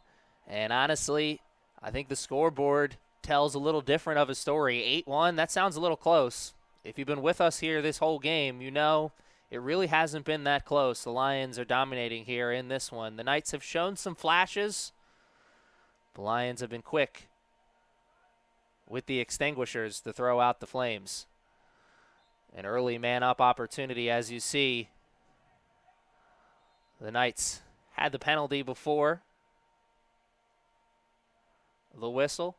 And honestly, I think the scoreboard tells a little different of a story. 8-1, that sounds a little close. If you've been with us here this whole game, you know it really hasn't been that close. The Lions are dominating here in this one. The Knights have shown some flashes. The Lions have been quick with the extinguishers to throw out the flames. An early man-up opportunity, as you see. The Knights had the penalty before the whistle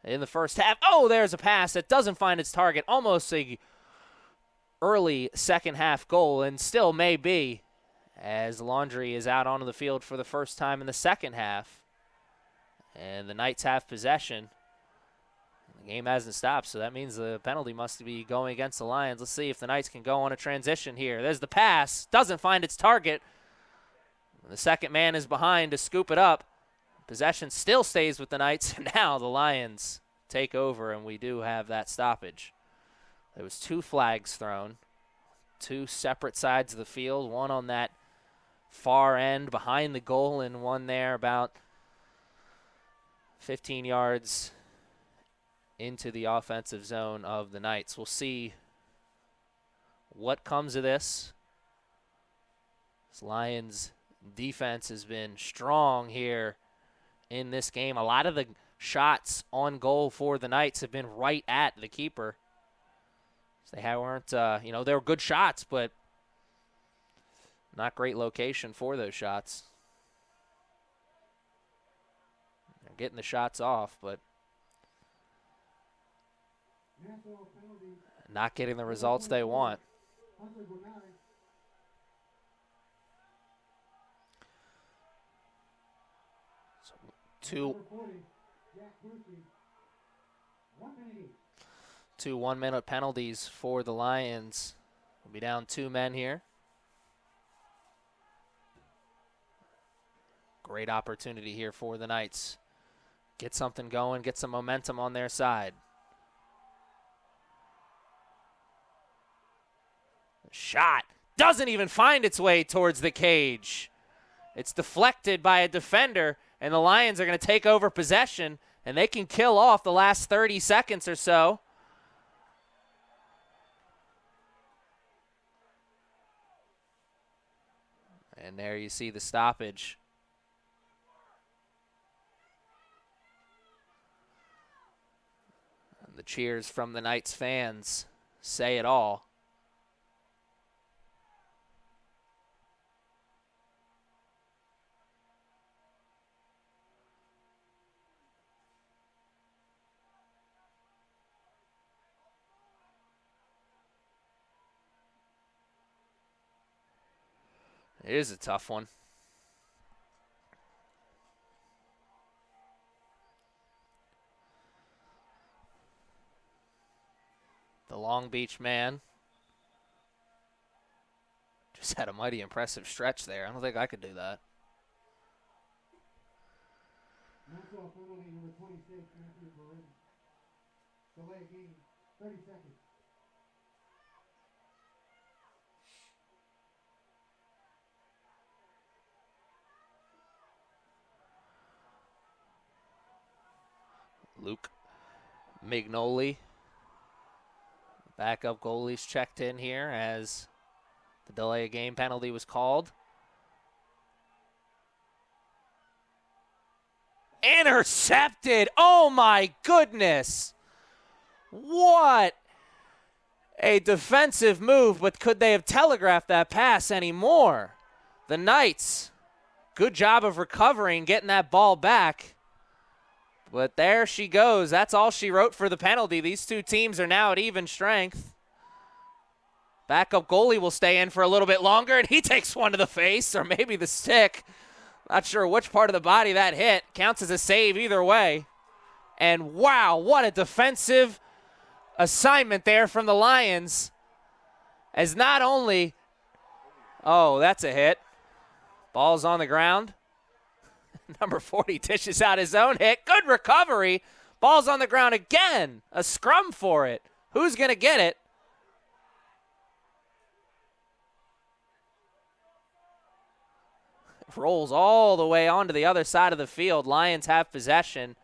in the first half. Oh, there's a pass that doesn't find its target. Almost a early second half goal, and still may be, as Laundry is out onto the field for the first time in the second half. And the Knights have possession. The game hasn't stopped, so that means the penalty must be going against the Lions. Let's see if the Knights can go on a transition here. There's the pass. Doesn't find its target. The second man is behind to scoop it up. Possession still stays with the Knights, and now the Lions take over, and we do have that stoppage. There was 2 flags thrown, 2 separate sides of the field, one on that far end behind the goal and one there about 15 yards into the offensive zone of the Knights. We'll see what comes of this. This Lions defense has been strong here in this game. A lot of the shots on goal for the Knights have been right at the keeper. They weren't, they were good shots, but not great location for those shots. They're getting the shots off, but not getting the results they want. So, two 1-minute penalties for the Lions. We'll be down 2 men here. Great opportunity here for the Knights. Get something going, get some momentum on their side. The shot doesn't even find its way towards the cage. It's deflected by a defender, and the Lions are going to take over possession, and they can kill off the last 30 seconds or so. And there you see the stoppage. And the cheers from the Knights fans say it all. It is a tough one. The Long Beach man just had a mighty impressive stretch there. I don't think I could do that. Nassau penalty number 26, Matthew Marin. Delay game, 30 seconds. Luke Mignoli, backup goalie's checked in here as the delay of game penalty was called. Intercepted! Oh my goodness! What a defensive move, but could they have telegraphed that pass anymore? The Knights, good job of recovering, getting that ball back. But there she goes. That's all she wrote for the penalty. These two teams are now at even strength. Backup goalie will stay in for a little bit longer, and he takes one to the face, or maybe the stick. Not sure which part of the body that hit. Counts as a save either way. And wow, what a defensive assignment there from the Lions. As not only Oh, that's a hit. Ball's on the ground. Number 40 dishes out his own hit. Good recovery. Ball's on the ground again. A scrum for it. Who's going to get it? Rolls all the way onto the other side of the field. Lions have possession.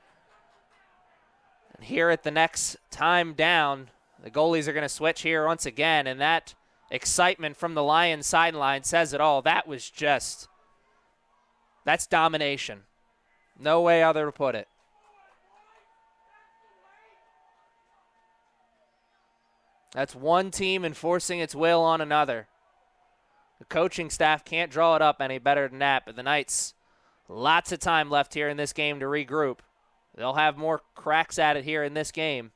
And here at the next time down, the goalies are going to switch here once again, and that excitement from the Lions sideline says it all. That was just, that's domination. No way other to put it. That's one team enforcing its will on another. The coaching staff can't draw it up any better than that, but the Knights, lots of time left here in this game to regroup. They'll have more cracks at it here in this game.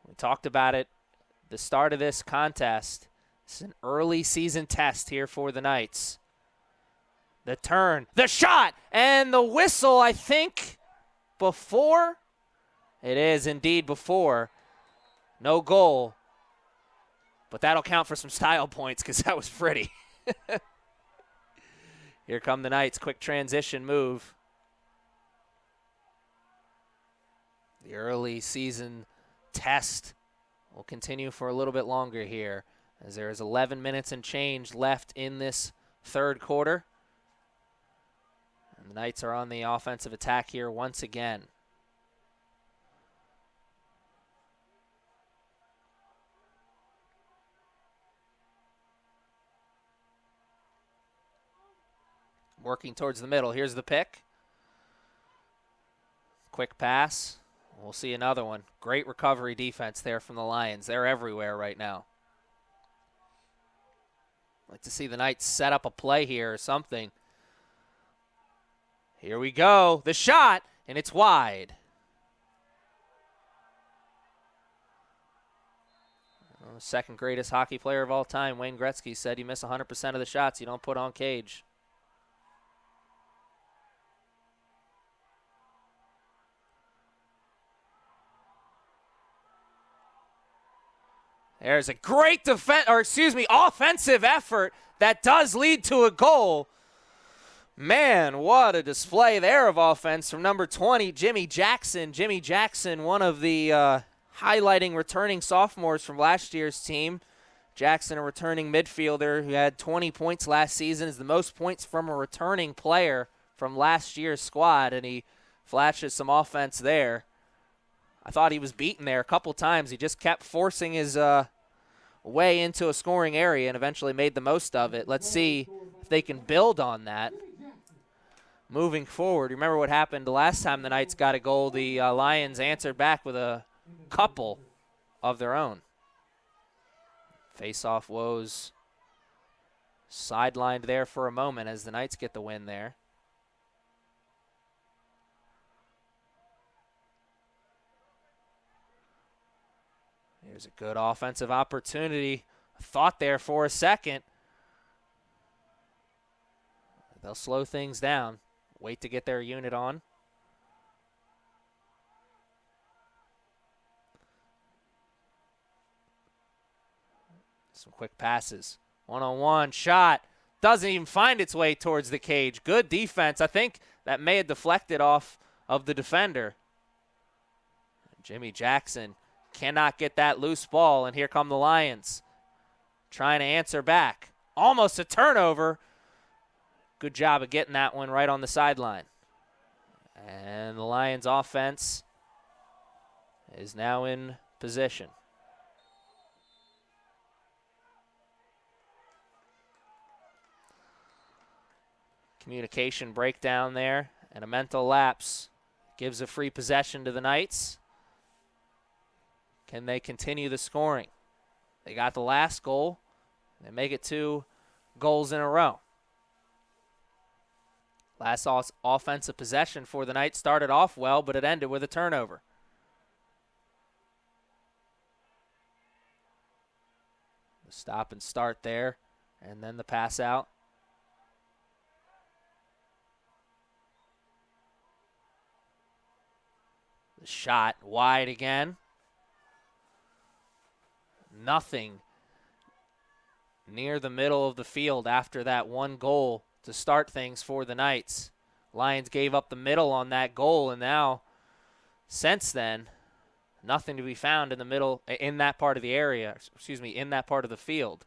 We talked about it the start of this contest. It's an early season test here for the Knights. The turn, the shot, and the whistle, I think, before. It is indeed before. No goal. But that'll count for some style points because that was pretty. Here come the Knights. Quick transition move. The early season test will continue for a little bit longer here as there is 11 minutes and change left in this third quarter. And the Knights are on the offensive attack here once again. Working towards the middle. Here's the pick. Quick pass. We'll see another one. Great recovery defense there from the Lions. They're everywhere right now. I'd like to see the Knights set up a play here or something. Here we go. The shot, and it's wide. Second greatest hockey player of all time, Wayne Gretzky, said you miss 100% of the shots you don't put on cage. There's a great offensive effort that does lead to a goal. Man, what a display there of offense from number 20, Jimmy Jackson. Jimmy Jackson, one of the highlighting returning sophomores from last year's team. Jackson, a returning midfielder who had 20 points last season, is the most points from a returning player from last year's squad, and he flashes some offense there. I thought he was beaten there a couple times. He just kept forcing his way into a scoring area and eventually made the most of it. Let's see if they can build on that moving forward. Remember what happened the last time the Knights got a goal? The Lions answered back with a couple of their own. Face-off woes sidelined there for a moment as the Knights get the win there. Here's a good offensive opportunity. Thought there for a second. They'll slow things down. Wait to get their unit on. Some quick passes. One-on-one shot. Doesn't even find its way towards the cage. Good defense. I think that may have deflected off of the defender. Jimmy Jackson cannot get that loose ball, and here come the Lions trying to answer back. Almost a turnover. Good job of getting that one right on the sideline. And the Lions offense is now in position. Communication breakdown there and a mental lapse gives a free possession to the Knights. Can they continue the scoring? They got the last goal. They make it 2 goals in a row. Last offensive possession for the Knights started off well, but it ended with a turnover. The stop and start there, and then the pass out. The shot wide again. near the middle of the field after that one goal to start things for the Knights. Lions gave up the middle on that goal, and now, since then, nothing to be found in the middle, in that part of the area, in that part of the field.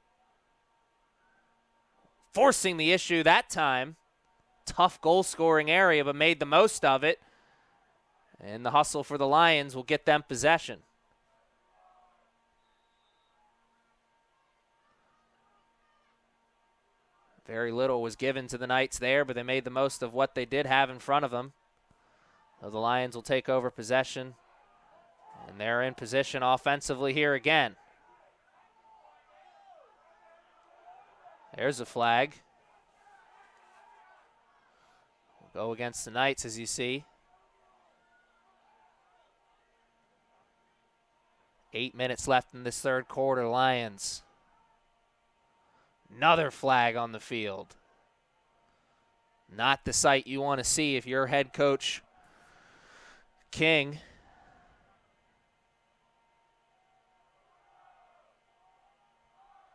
Forcing the issue that time. Tough goal-scoring area, but made the most of it. And the hustle for the Lions will get them possession. Very little was given to the Knights there, but they made the most of what they did have in front of them. So the Lions will take over possession, and they're in position offensively here again. There's a flag. We'll go against the Knights, as you see. 8 minutes left in this third quarter, Lions. Another flag on the field. Not the sight you want to see if you're head coach King.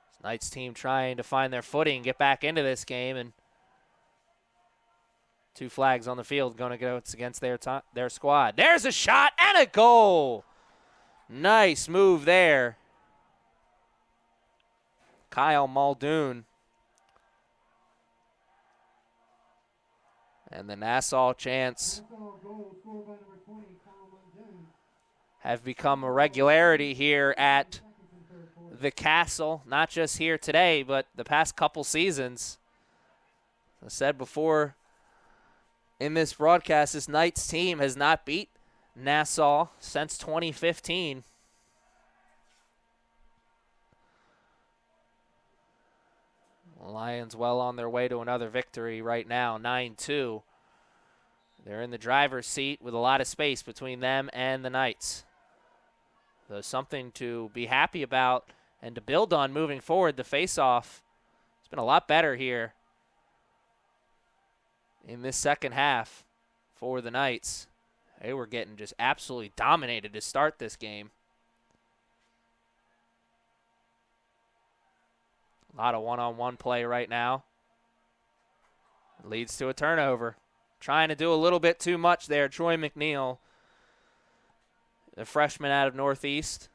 This Knights team trying to find their footing, get back into this game, and 2 flags on the field going to go against their squad. There's a shot and a goal. Nice move there. Kyle Muldoon. And the Nassau chants have become a regularity here at the Castle, not just here today, but the past couple seasons. As I said before in this broadcast, this Knights team has not beat Nassau since 2015. Lions well on their way to another victory right now, 9-2. They're in the driver's seat with a lot of space between them and the Knights. So something to be happy about and to build on moving forward. The face-off has been a lot better here in this second half for the Knights. They were getting just absolutely dominated to start this game. A lot of one-on-one play right now. It leads to a turnover. Trying to do a little bit too much there. Troy McNeil, the freshman out of Northeast,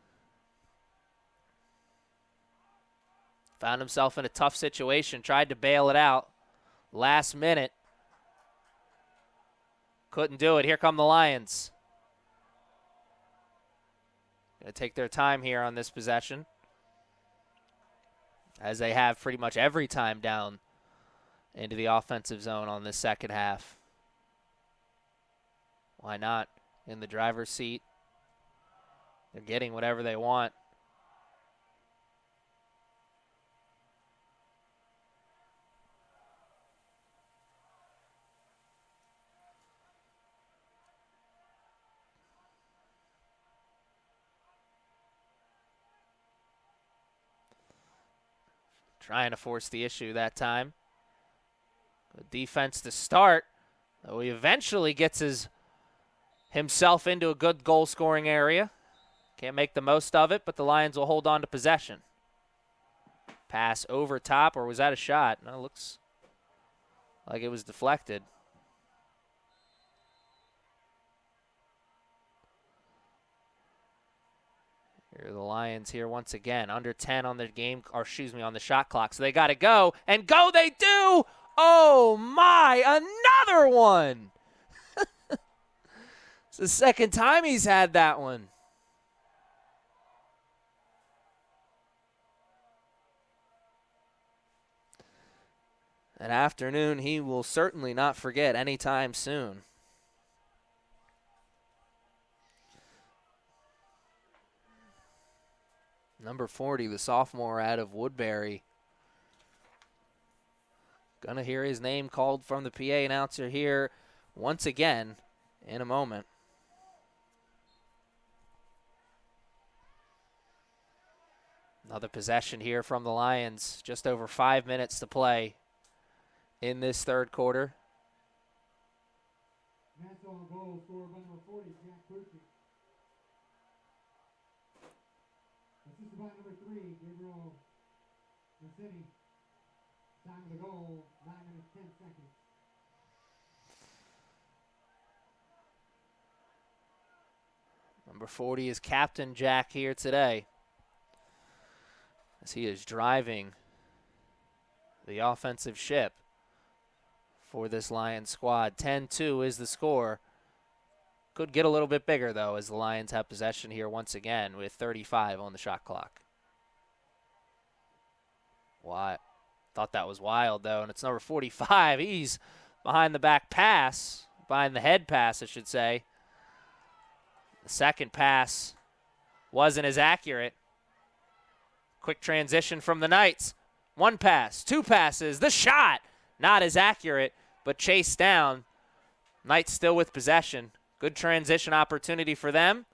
found himself in a tough situation. Tried to bail it out. Last minute. Couldn't do it. Here come the Lions. Going to take their time here on this possession, as they have pretty much every time down into the offensive zone on this second half. Why not? In the driver's seat. They're getting whatever they want. Trying to force the issue that time. Good defense to start. Though he eventually gets himself into a good goal-scoring area. Can't make the most of it, but the Lions will hold on to possession. Pass over top, or was that a shot? No, it looks like it was deflected. Here are the Lions here once again, under 10 on the game, or excuse me, on the shot clock. So they got to go, and go they do! Oh my, another one! It's the second time he's had that one. An afternoon he will certainly not forget anytime soon. Number 40, the sophomore out of Woodbury. Gonna hear his name called from the PA announcer here once again in a moment. Another possession here from the Lions. Just over 5 minutes to play in this third quarter. Nassau goal scored by number 40, Jack Crucial. Assisted by number 3, Gabriel City. Time of the goal, 9 minutes, 10 seconds. Number 40 is Captain Jack here today, as he is driving the offensive ship for this Lions squad. 10-2 is the score. Could get a little bit bigger, though, as the Lions have possession here once again with 35 on the shot clock. Why? Thought that was wild, though, and it's number 45. He's behind the back pass, behind the head pass, I should say. The second pass wasn't as accurate. Quick transition from the Knights. One pass, two passes, the shot. Not as accurate, but chased down. Knights still with possession. Good transition opportunity for them.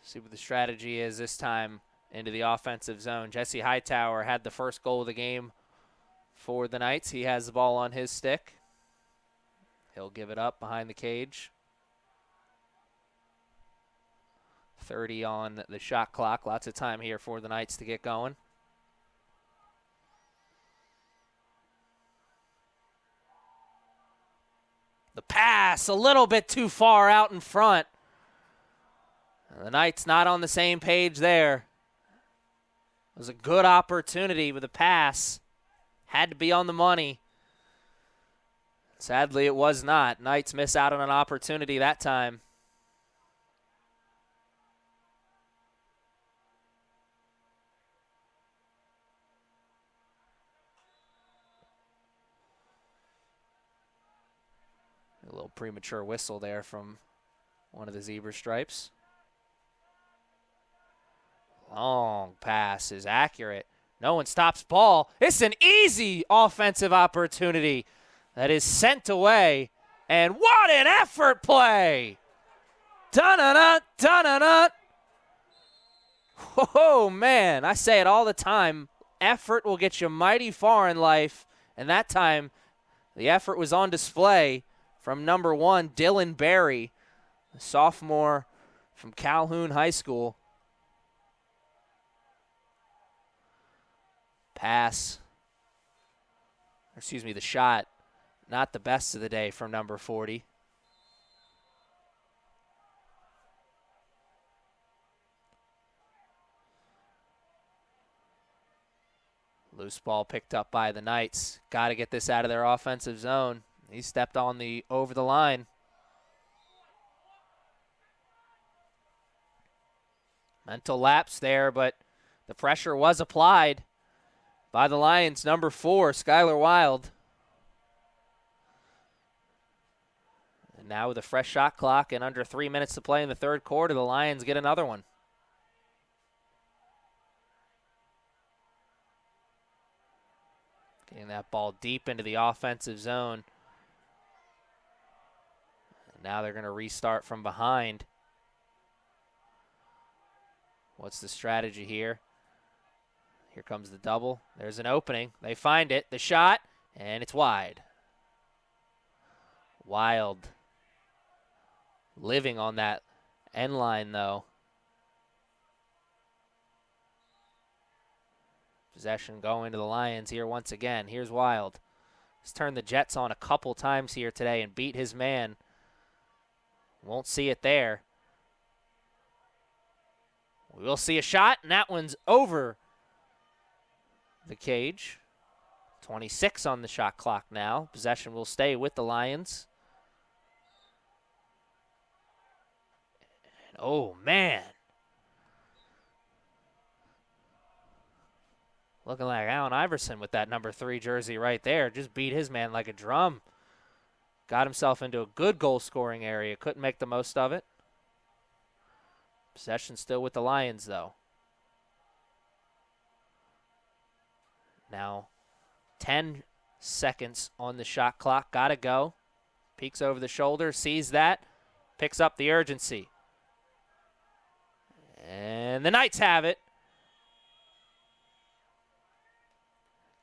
See what the strategy is this time into the offensive zone. Jesse Hightower had the first goal of the game for the Knights. He has the ball on his stick. He'll give it up behind the cage. 30 on the shot clock. Lots of time here for the Knights to get going. The pass a little bit too far out in front. The Knights not on the same page there. It was a good opportunity with a pass. Had to be on the money. Sadly, it was not. Knights miss out on an opportunity that time. A little premature whistle there from one of the zebra stripes. Long pass is accurate. No one stops ball. It's an easy offensive opportunity that is sent away. And what an effort play! Dun-dun-dun, dun-dun-dun. Oh, man, I say it all the time. Effort will get you mighty far in life. And that time, the effort was on display from number 1, Dylan Berry, a sophomore from Calhoun High School. Pass, the shot, not the best of the day from number 40. Loose ball picked up by the Knights. Got to get this out of their offensive zone. He stepped on over the line. Mental lapse there, but the pressure was applied by the Lions, number 4, Skylar Wild. And now with a fresh shot clock and under 3 minutes to play in the third quarter, the Lions get another one. Getting that ball deep into the offensive zone. And now they're going to restart from behind. What's the strategy here? Here comes the double. There's an opening. They find it. The shot, and it's wide. Wild. Living on that end line, though. Possession going to the Lions here once again. Here's Wild. He's turned the Jets on a couple times here today and beat his man. Won't see it there. We will see a shot, and that one's over the cage. 26 on the shot clock now. Possession will stay with the Lions. And oh, man. Looking like Allen Iverson with that number 3 jersey right there. Just beat his man like a drum. Got himself into a good goal-scoring area. Couldn't make the most of it. Possession still with the Lions, though. Now, 10 seconds on the shot clock. Got to go. Peeks over the shoulder, sees that, picks up the urgency. And And the Knights have it.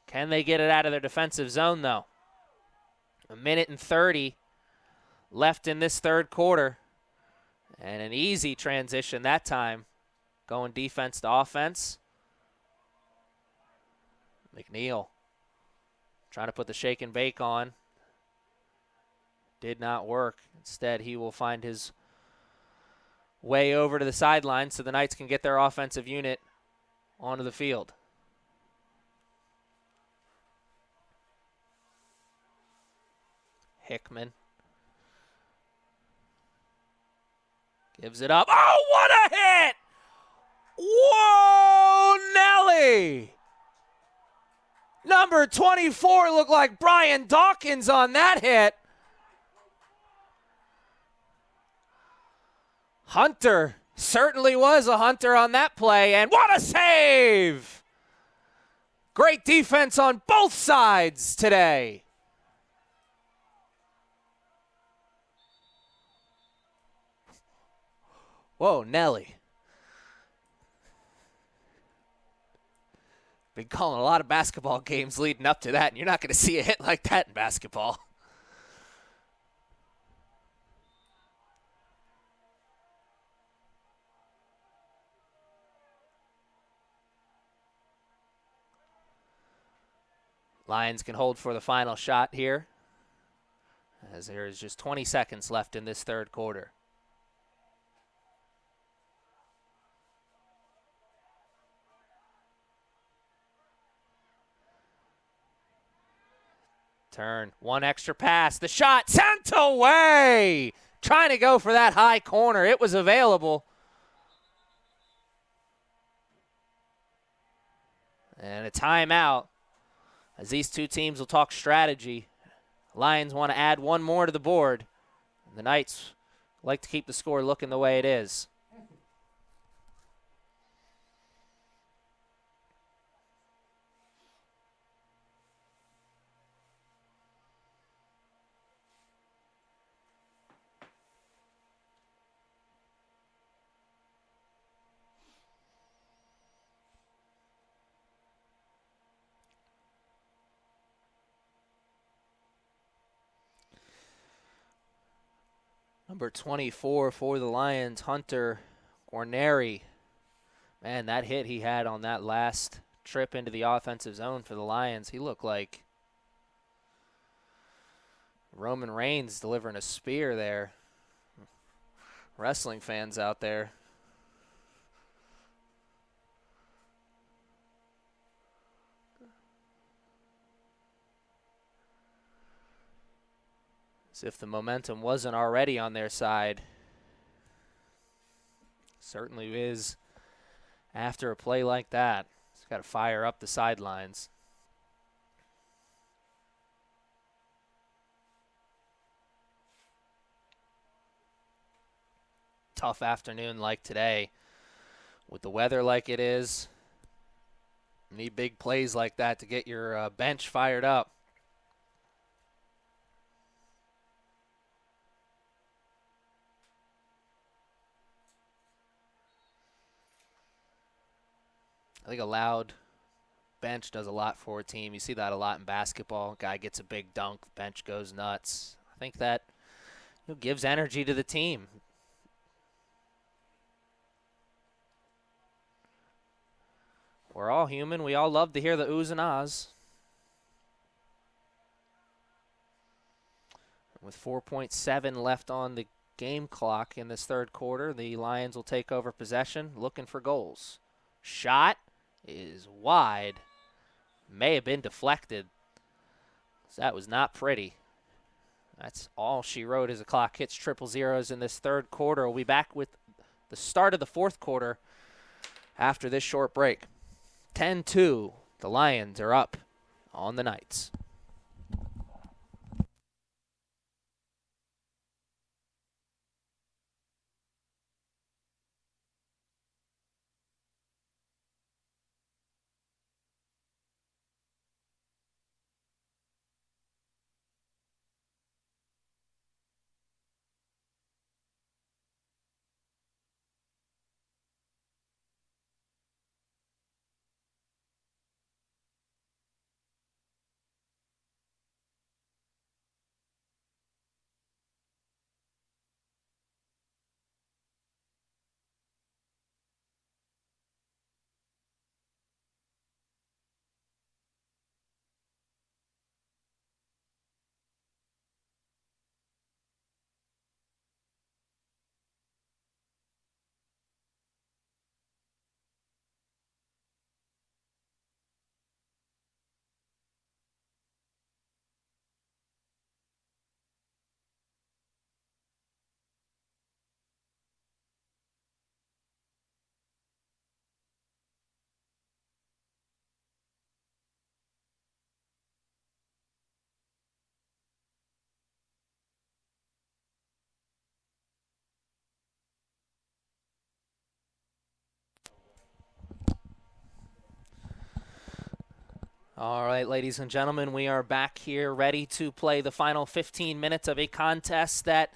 Can they get it out of their defensive zone, though? 1:30 left in this third quarter. And an easy transition that time, going defense to offense. McNeil trying to put the shake and bake on. Did not work. Instead, he will find his way over to the sideline so the Knights can get their offensive unit onto the field. Hickman gives it up. Oh, what a hit! Whoa, Nelly! Number 24 looked like Brian Dawkins on that hit. Hunter certainly was a hunter on that play, and what a save! Great defense on both sides today. Whoa, Nelly. Been calling a lot of basketball games leading up to that, and you're not going to see a hit like that in basketball. Lions can hold for the final shot here, as there is just 20 seconds left in this third quarter. Turn, one extra pass, the shot sent away! Trying to go for that high corner. It was available. And a timeout, as these two teams will talk strategy. Lions want to add one more to the board. The Knights like to keep the score looking the way it is. Number 24 for the Lions, Hunter Guarneri. Man, that hit he had on that last trip into the offensive zone for the Lions, he looked like Roman Reigns delivering a spear there. Wrestling fans out there. As if the momentum wasn't already on their side. Certainly is after a play like that. It's got to fire up the sidelines. Tough afternoon like today. With the weather like it is, you need big plays like that to get your bench fired up. I think a loud bench does a lot for a team. You see that a lot in basketball. Guy gets a big dunk, bench goes nuts. I think that gives energy to the team. We're all human. We all love to hear the oohs and ahs. With 4.7 left on the game clock in this third quarter, the Lions will take over possession, looking for goals. Shot is wide. May have been deflected. That was not pretty. That's all she wrote as the clock hits triple zeros in this third quarter. We'll be back with the start of the fourth quarter after this short break. 10-2, the Lions are up on the Knights. All right, ladies and gentlemen, we are back here ready to play the final 15 minutes of a contest that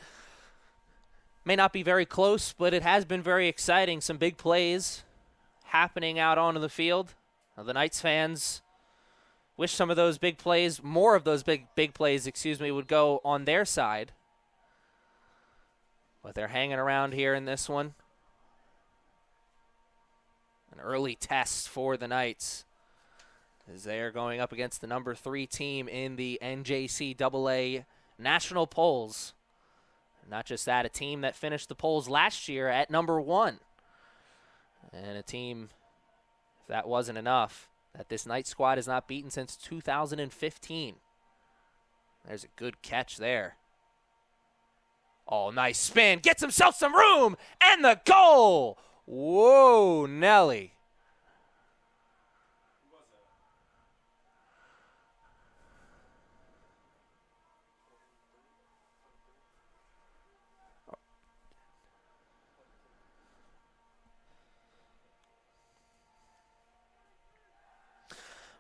may not be very close, but it has been very exciting. Some big plays happening out onto the field. The Knights fans wish some of those big plays, more of those big plays, would go on their side. But they're hanging around here in this one. An early test for the Knights as they are going up against the number 3 team in the NJCAA National Polls. Not just that, a team that finished the polls last year at number 1. And a team, if that wasn't enough, that this Knight squad has not beaten since 2015. There's a good catch there. Oh, nice spin. Gets himself some room. And the goal. Whoa, Nelly.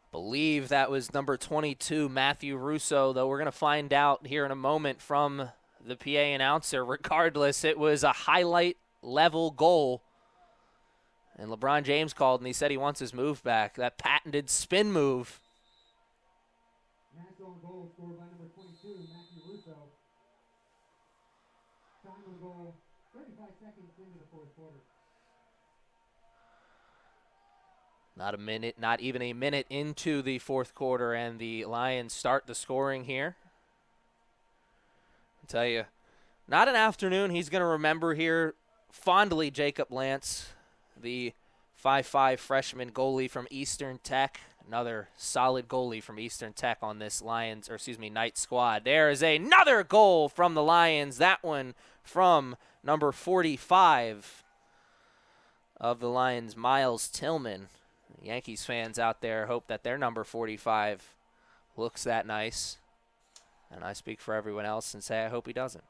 Believe that was number 22, Matthew Russo, though we're going to find out here in a moment from the PA announcer. Regardless, it was a highlight level goal. And LeBron James called and he said he wants his move back, that patented spin move. Nassau goal scored by number 22, Matthew Russo. Time of the goal, 35 seconds into the fourth quarter. Not even a minute into the fourth quarter, and the Lions start the scoring here. I tell you, not an afternoon he's going to remember here fondly, Jacob Lance, the 5'5" freshman goalie from Eastern Tech. Another solid goalie from Eastern Tech on this Knight squad. There is another goal from the Lions. That one from number 45 of the Lions, Miles Tillman. Yankees fans out there hope that their number 45 looks that nice. And I speak for everyone else and say I hope he doesn't.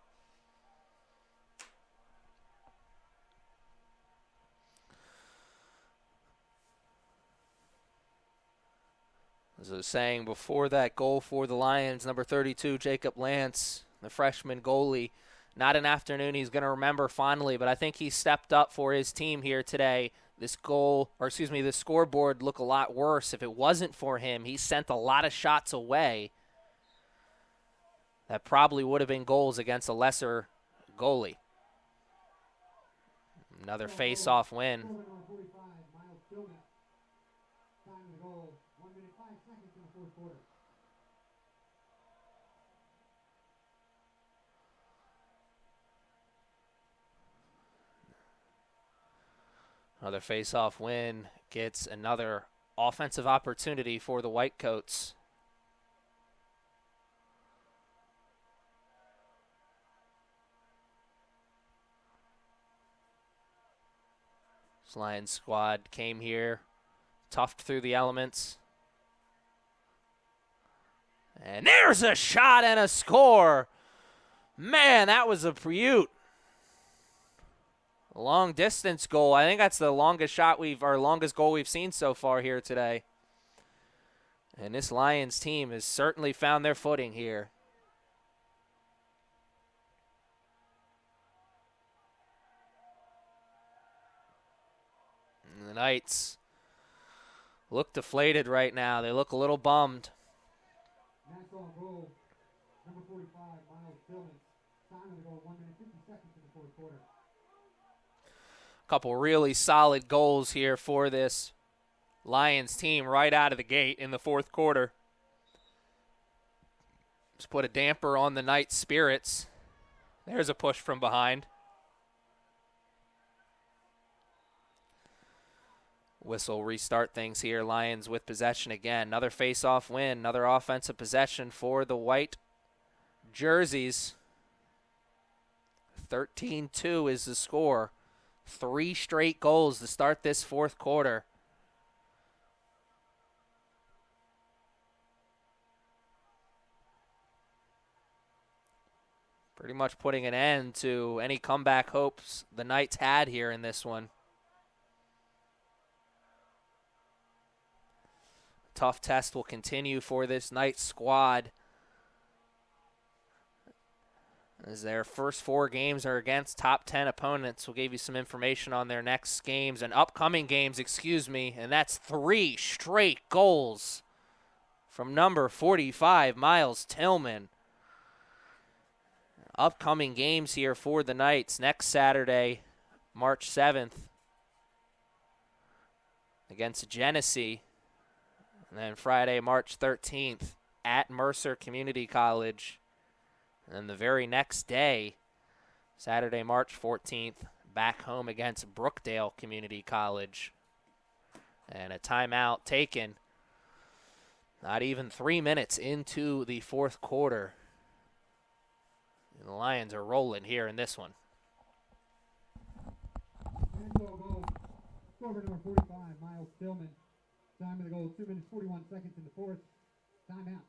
As I was saying before that goal for the Lions, number 32, Jacob Lance, the freshman goalie. Not an afternoon he's going to remember fondly, but I think he stepped up for his team here today. This scoreboard look a lot worse if it wasn't for him. He sent a lot of shots away that probably would have been goals against a lesser goalie. Another face-off win. Another face-off win gets another offensive opportunity for the Whitecoats. This Lions squad came here, toughed through the elements. And there's a shot and a score. Man, that was a beaut. Long distance goal. I think that's the longest goal we've seen so far here today. And this Lions team has certainly found their footing here. And the Knights look deflated right now. They look a little bummed. Nassau goal, number 45, Miles Tillman. Time of the goal, 1 minute 50 seconds in the fourth quarter. Couple really solid goals here for this Lions team right out of the gate in the fourth quarter. Just put a damper on the Knights' spirits. There's a push from behind. Whistle restart things here. Lions with possession again. Another face-off win. Another offensive possession for the white jerseys. 13-2 is the score. 3 straight goals to start this fourth quarter. Pretty much putting an end to any comeback hopes the Knights had here in this one. tough test will continue for this Knights squad, as their first 4 games are against top 10 opponents. We'll give you some information on their next games and upcoming games, and that's 3 straight goals from number 45, Miles Tillman. Upcoming games here for the Knights next Saturday, March 7th, against Genesee, and then Friday, March 13th, at Mercer Community College. And the very next day, Saturday, March 14th, back home against Brookdale Community College. And a timeout taken not even 3 minutes into the fourth quarter. And the Lions are rolling here in this one. And goal. Scorer number 45, Miles Tillman. Time of the goal, 2 minutes, 41 seconds in the fourth. Timeout.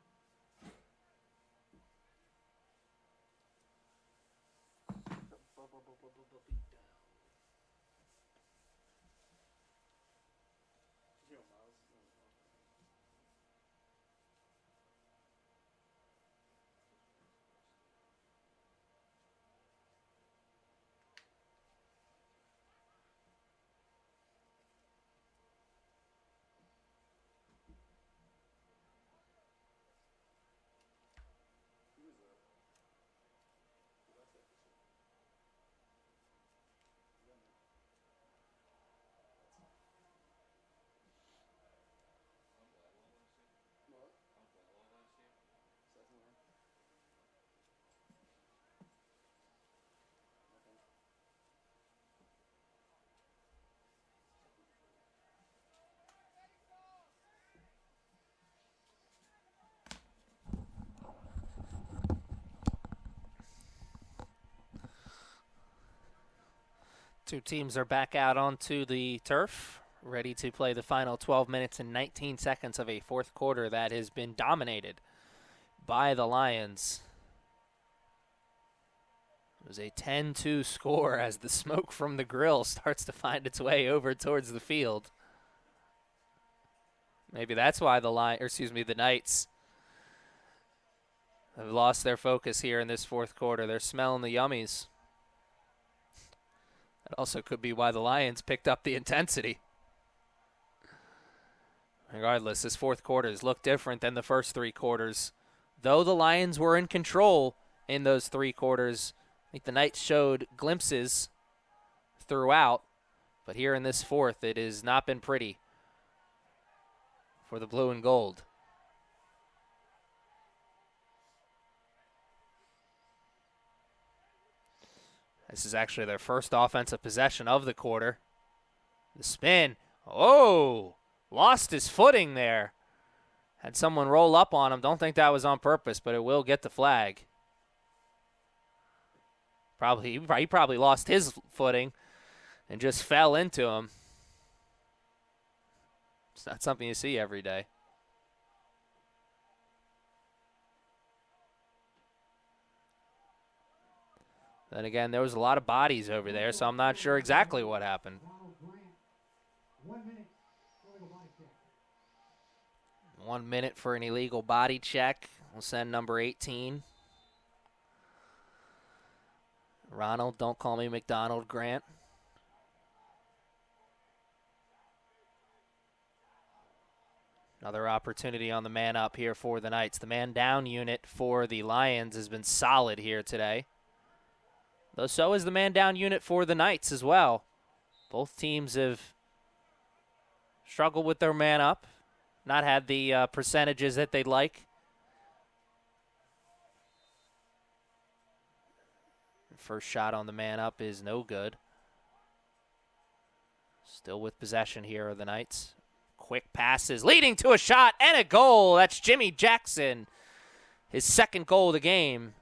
Two teams are back out onto the turf, ready to play the final 12 minutes and 19 seconds of a fourth quarter that has been dominated by the Lions. It was a 10-2 score as the smoke from the grill starts to find its way over towards the field. Maybe that's why the Knights have lost their focus here in this fourth quarter. They're smelling the yummies. That also could be why the Lions picked up the intensity. Regardless, this fourth quarter has looked different than the first 3 quarters. Though the Lions were in control in those 3 quarters, I think the Knights showed glimpses throughout. But here in this fourth, it has not been pretty for the blue and gold. This is actually their first offensive possession of the quarter. The spin. Oh, lost his footing there. Had someone roll up on him. Don't think that was on purpose, but it will get the flag. He probably lost his footing and just fell into him. It's not something you see every day. Then again, there was a lot of bodies over there, so I'm not sure exactly what happened. 1 minute for an illegal body check. We'll send number 18. Ronald, don't call me McDonald Grant. Another opportunity on the man up here for the Knights. The man down unit for the Lions has been solid here today. Though so is the man down unit for the Knights as well. Both teams have struggled with their man up, not had the percentages that they'd like. First shot on the man up is no good. Still with possession here are the Knights. Quick passes leading to a shot and a goal. That's Jimmy Jackson, his second goal of the game.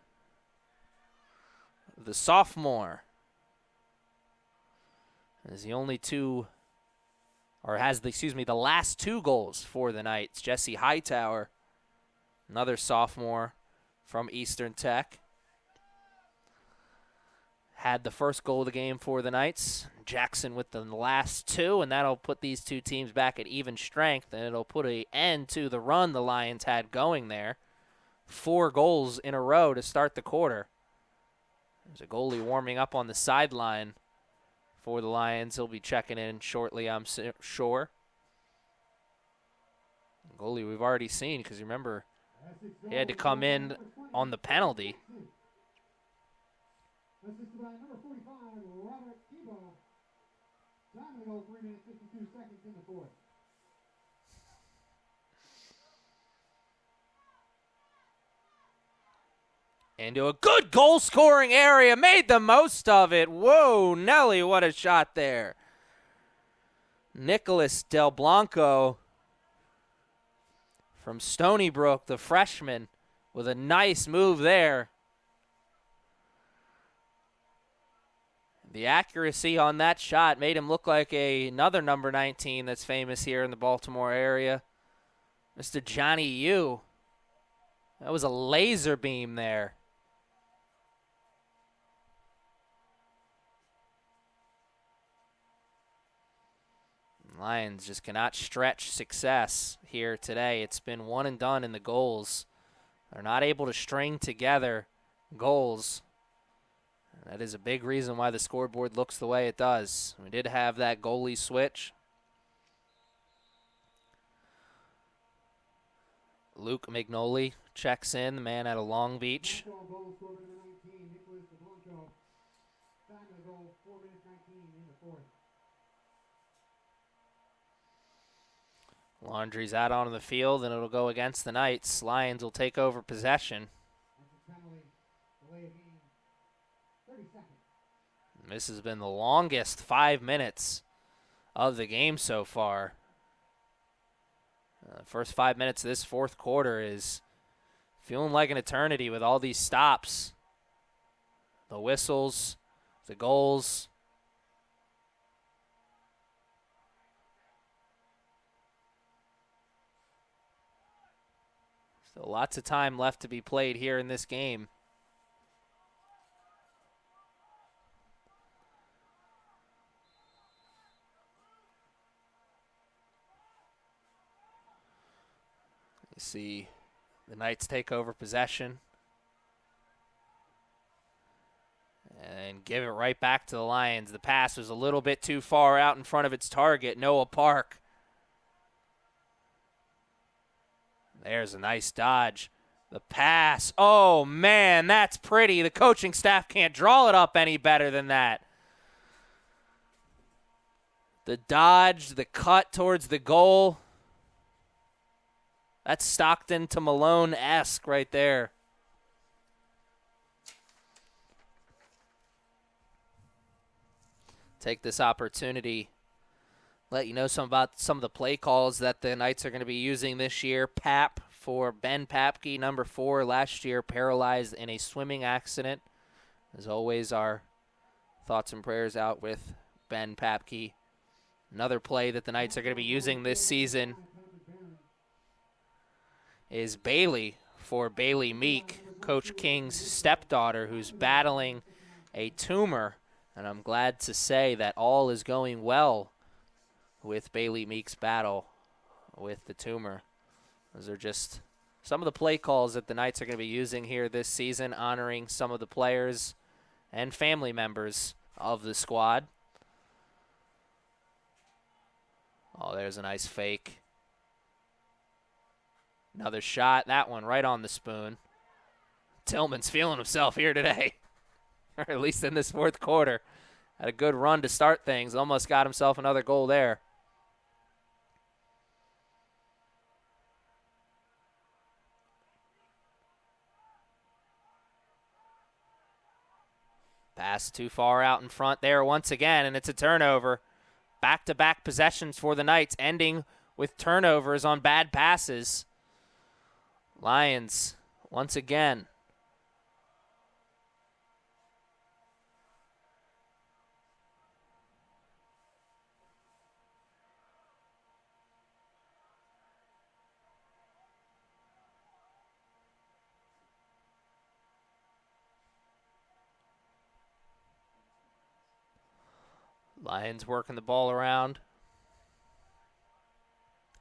The sophomore is the last 2 goals for the Knights. Jesse Hightower, another sophomore from Eastern Tech, had the first goal of the game for the Knights. Jackson with the last two, and that'll put these two teams back at even strength, and it'll put an end to the run the Lions had going there. 4 goals in a row to start the quarter. There's a goalie warming up on the sideline for the Lions. He'll be checking in shortly, I'm sure. Goalie we've already seen, because remember, he had to come in on the penalty. Assisted by number 45, Robert Tebow. Time to go 3 minutes, 52 seconds in the fourth. Into a good goal-scoring area. Made the most of it. Whoa, Nelly, what a shot there. Nicholas Del Blanco from Stony Brook, the freshman, with a nice move there. The accuracy on that shot made him look like another number 19 that's famous here in the Baltimore area, Mr. Johnny Yu. That was a laser beam there. Lions just cannot stretch success here today. It's been one and done in the goals. They're not able to string together goals. That is a big reason why the scoreboard looks the way it does. We did have that goalie switch. Luke Mignoli checks in, the man out of Long Beach. Laundry's out onto the field, and it'll go against the Knights. Lions will take over possession. This has been the longest 5 minutes of the game so far. First 5 minutes of this fourth quarter is feeling like an eternity with all these stops. The whistles, the goals. Still lots of time left to be played here in this game. You see the Knights take over possession and give it right back to the Lions. The pass was a little bit too far out in front of its target, Noah Park. There's a nice dodge. The pass. Oh, man, that's pretty. The coaching staff can't draw it up any better than that. The dodge, the cut towards the goal. That's Stockton to Malone-esque right there. Take this opportunity, let you know about some of the play calls that the Knights are going to be using this year. Pap for Ben Papke, number 4, last year paralyzed in a swimming accident. As always, our thoughts and prayers out with Ben Papke. Another play that the Knights are going to be using this season is Bailey for Bailey Meek, Coach King's stepdaughter, who's battling a tumor. And I'm glad to say that all is going well with Bailey Meek's battle with the tumor. Those are just some of the play calls that the Knights are going to be using here this season, honoring some of the players and family members of the squad. Oh, there's a nice fake. Another shot, that one right on the spoon. Tillman's feeling himself here today, or at least in this fourth quarter. Had a good run to start things, almost got himself another goal there. Pass too far out in front there once again, and it's a turnover. Back-to-back possessions for the Knights, ending with turnovers on bad passes. Lions, once again. Lions working the ball around.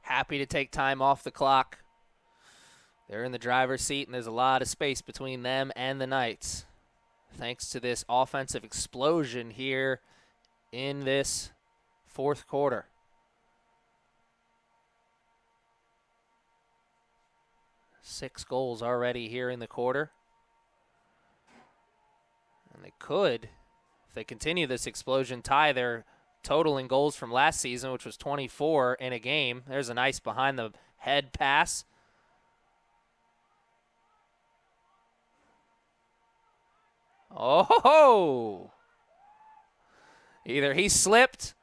Happy to take time off the clock. They're in the driver's seat, and there's a lot of space between them and the Knights, thanks to this offensive explosion here in this fourth quarter. Six goals already here in the quarter. And they could, if they continue this explosion, tie their total in goals from last season, which was 24 in a game. There's a nice behind-the-head pass. Oh! Either he slipped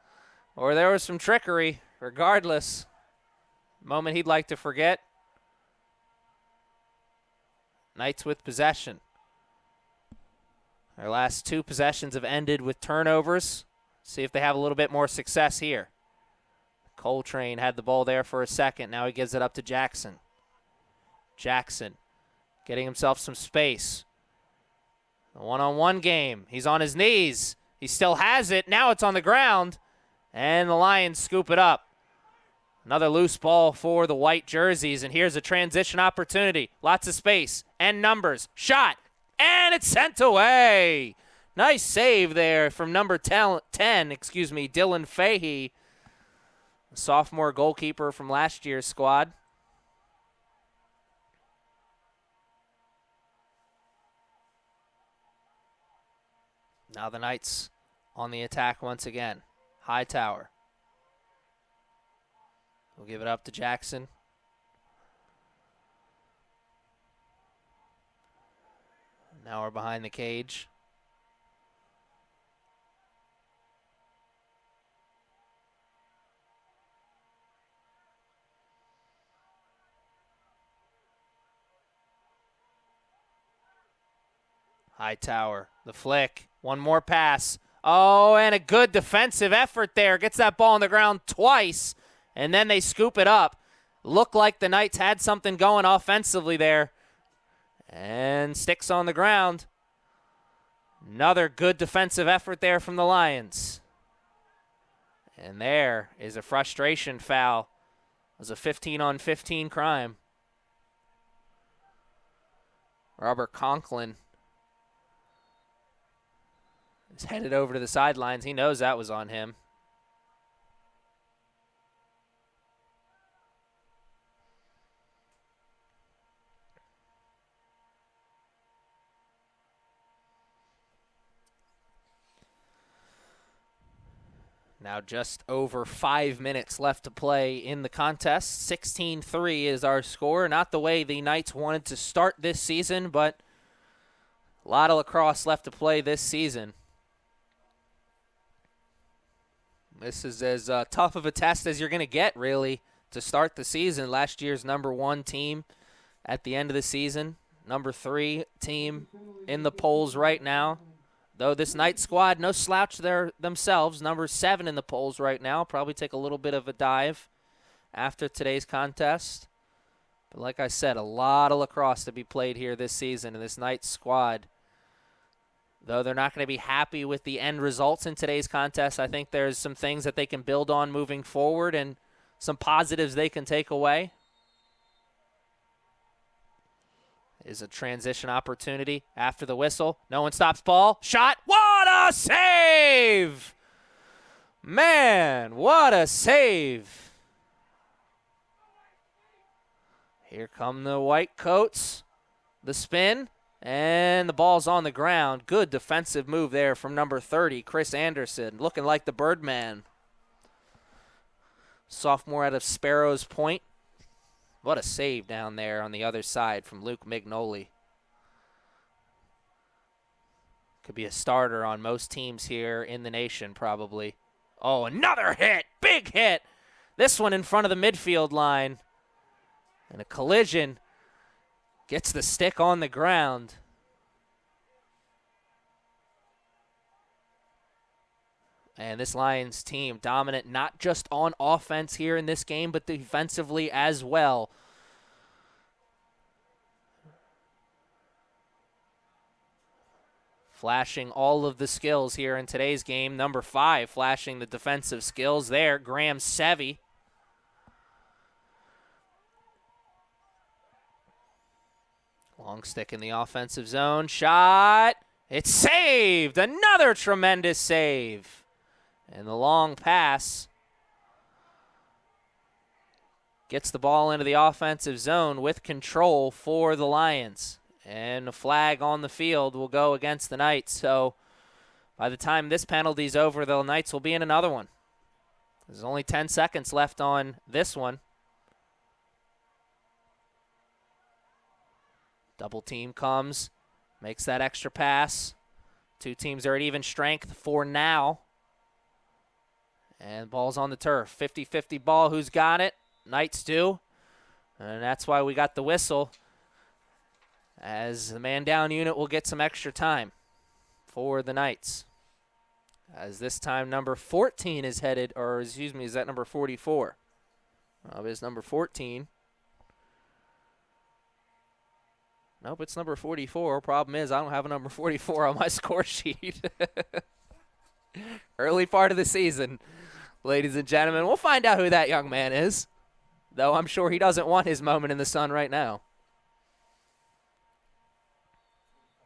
or there was some trickery. Regardless, moment he'd like to forget. Knights with possession. Their last two possessions have ended with turnovers. See if they have a little bit more success here. Coltrane had the ball there for a second. Now he gives it up to Jackson. Jackson getting himself some space. A one-on-one game. He's on his knees. He still has it. Now it's on the ground. And the Lions scoop it up. Another loose ball for the white jerseys, and here's a transition opportunity. Lots of space and numbers. Shot, and it's sent away. Nice save there from number 10, Dylan Fahey, sophomore goalkeeper from last year's squad. Now the Knights on the attack once again. Hightower. We'll give it up to Jackson. Now we're behind the cage. Hightower, the flick. One more pass. Oh, and a good defensive effort there. Gets that ball on the ground twice. And then they scoop it up. Looked like the Knights had something going offensively there. And sticks on the ground. Another good defensive effort there from the Lions. And there is a frustration foul. It was a 15-on-15 crime. Robert Conklin is headed over to the sidelines. He knows that was on him. Now just over 5 minutes left to play in the contest. 16-3 is our score. Not the way the Knights wanted to start this season, but a lot of lacrosse left to play this season. This is as tough of a test as you're going to get, really, to start the season. Last year's #1 team at the end of the season. #3 team in the polls right now. Though this Knight squad, no slouch there themselves. #7 in the polls right now. Probably take a little bit of a dive after today's contest. But like I said, a lot of lacrosse to be played here this season. And this Knight squad, though they're not going to be happy with the end results in today's contest, I think there's some things that they can build on moving forward and some positives they can take away. Is a transition opportunity after the whistle. No one stops ball. Shot. What a save! Man, what a save. Here come the white coats. The spin. And the ball's on the ground. Good defensive move there from #30, Chris Anderson. Looking like the Birdman. Sophomore out of Sparrows Point. What a save down there on the other side from Luke Mignoli. Could be a starter on most teams here in the nation, probably. Oh, another hit. Big hit. This one in front of the midfield line. And a collision. Gets the stick on the ground. And this Lions team dominant not just on offense here in this game, but defensively as well. flashing all of the skills here in today's game. Number 5 flashing the defensive skills there, Graham Sevy. Long stick in the offensive zone. Shot. It's saved. Another tremendous save. And the long pass gets the ball into the offensive zone with control for the Lions. And a flag on the field will go against the Knights. So by the time this penalty's over, the Knights will be in another one. There's only 10 seconds left on this one. Double team comes, makes that extra pass. Two teams are at even strength for now. And ball's on the turf. 50-50 ball. Who's got it? Knights do. And that's why we got the whistle, as the man down unit will get some extra time for the Knights. As this time number 14 is headed, or excuse me, is that number 44? It is number 14. Nope, it's number 44. Problem is, I don't have a number 44 on my score sheet. Early part of the season, ladies and gentlemen. We'll find out who that young man is, though I'm sure he doesn't want his moment in the sun right now.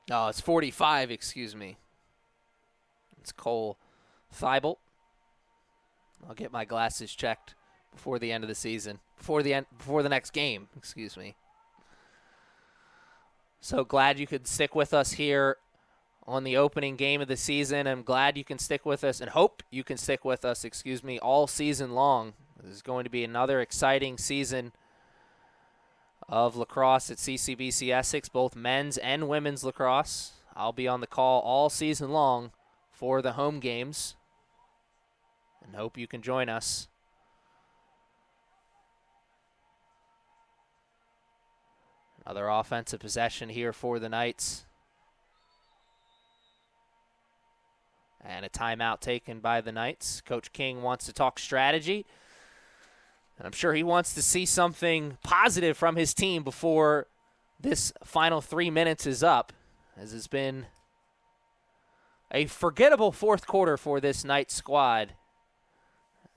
Oh, it's 45, excuse me. It's Cole Thibault. I'll get my glasses checked before the end of the season, before the next game, excuse me. So glad you could stick with us here on the opening game of the season. I'm glad you can stick with us and hope you can stick with us, all season long. This is going to be another exciting season of lacrosse at CCBC Essex, both men's and women's lacrosse. I'll be on the call all season long for the home games and hope you can join us. Another offensive possession here for the Knights. And a timeout taken by the Knights. Coach King wants to talk strategy. And I'm sure he wants to see something positive from his team before this final 3 minutes is up, as it's been a forgettable fourth quarter for this Knights squad,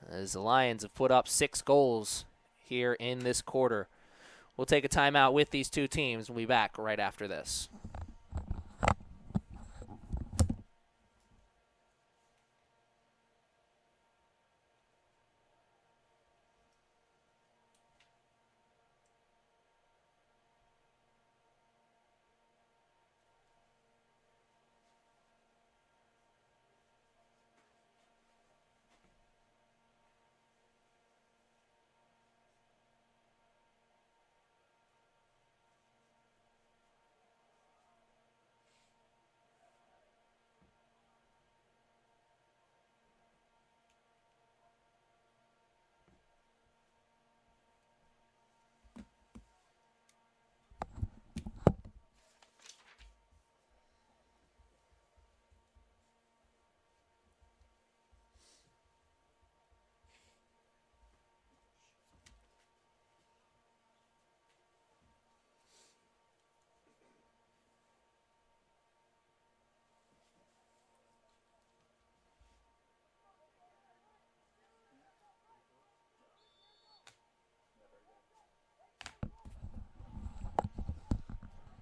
as the Lions have put up 6 goals here in this quarter. We'll take a timeout with these two teams. We'll be back right after this.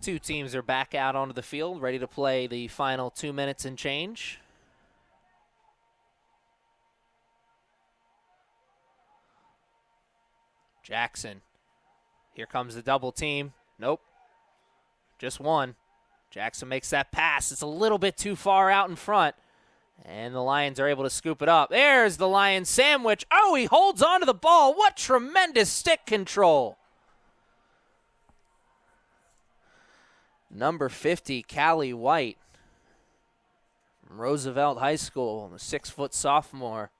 Two teams are back out onto the field, ready to play the final 2 minutes and change. Jackson. Here comes the double team. Nope. Just one. Jackson makes that pass. It's a little bit too far out in front. And the Lions are able to scoop it up. There's the Lions sandwich. Oh, he holds on to the ball. What tremendous stick control. Number 50, Callie White from Roosevelt High School, a 6-foot sophomore.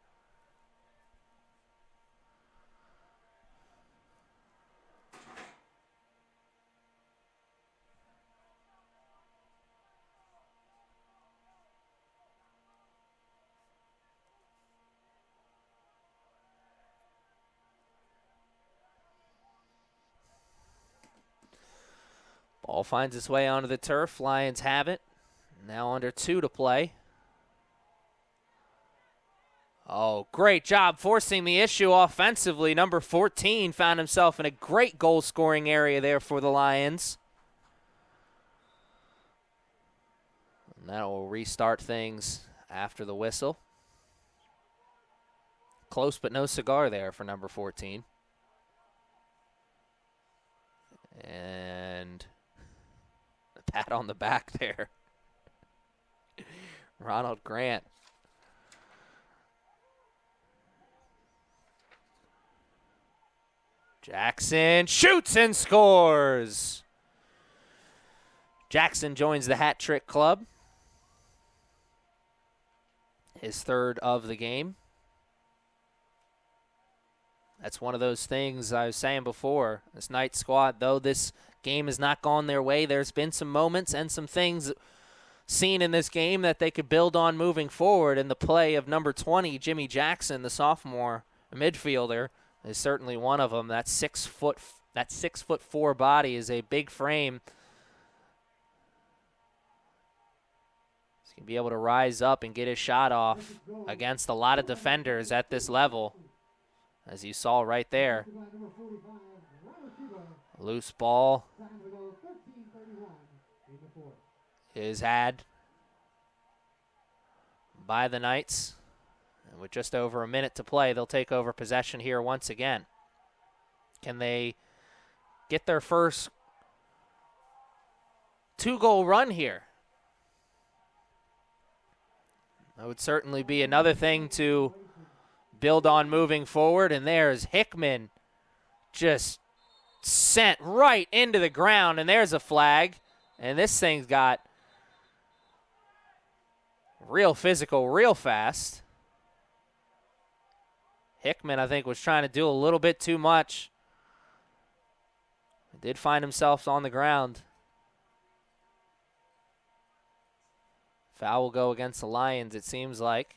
Ball finds its way onto the turf. Lions have it. Now under 2 to play. Oh, great job forcing the issue offensively. Number 14 found himself in a great goal-scoring area there for the Lions. And that will restart things after the whistle. Close but no cigar there for number 14. And a pat on the back there. Ronald Grant. Jackson shoots and scores. Jackson joins the hat trick club. His 3rd of the game. That's one of those things I was saying before. This Knights squad, though this game has not gone their way, there's been some moments and some things seen in this game that they could build on moving forward. And the play of number 20, Jimmy Jackson, the sophomore midfielder, is certainly one of them. That 6'4" body is a big frame. He's going to be able to rise up and get his shot off against a lot of defenders at this level, as you saw right there. Loose ball is had by the Knights. And with just over a minute to play, they'll take over possession here once again. Can they get their first 2-goal run here? That would certainly be another thing to build on moving forward. And there's Hickman just sent right into the ground. And there's a flag. And this thing's got real physical, real fast. Hickman, I think, was trying to do a little bit too much. He did find himself on the ground. Foul will go against the Lions, it seems like.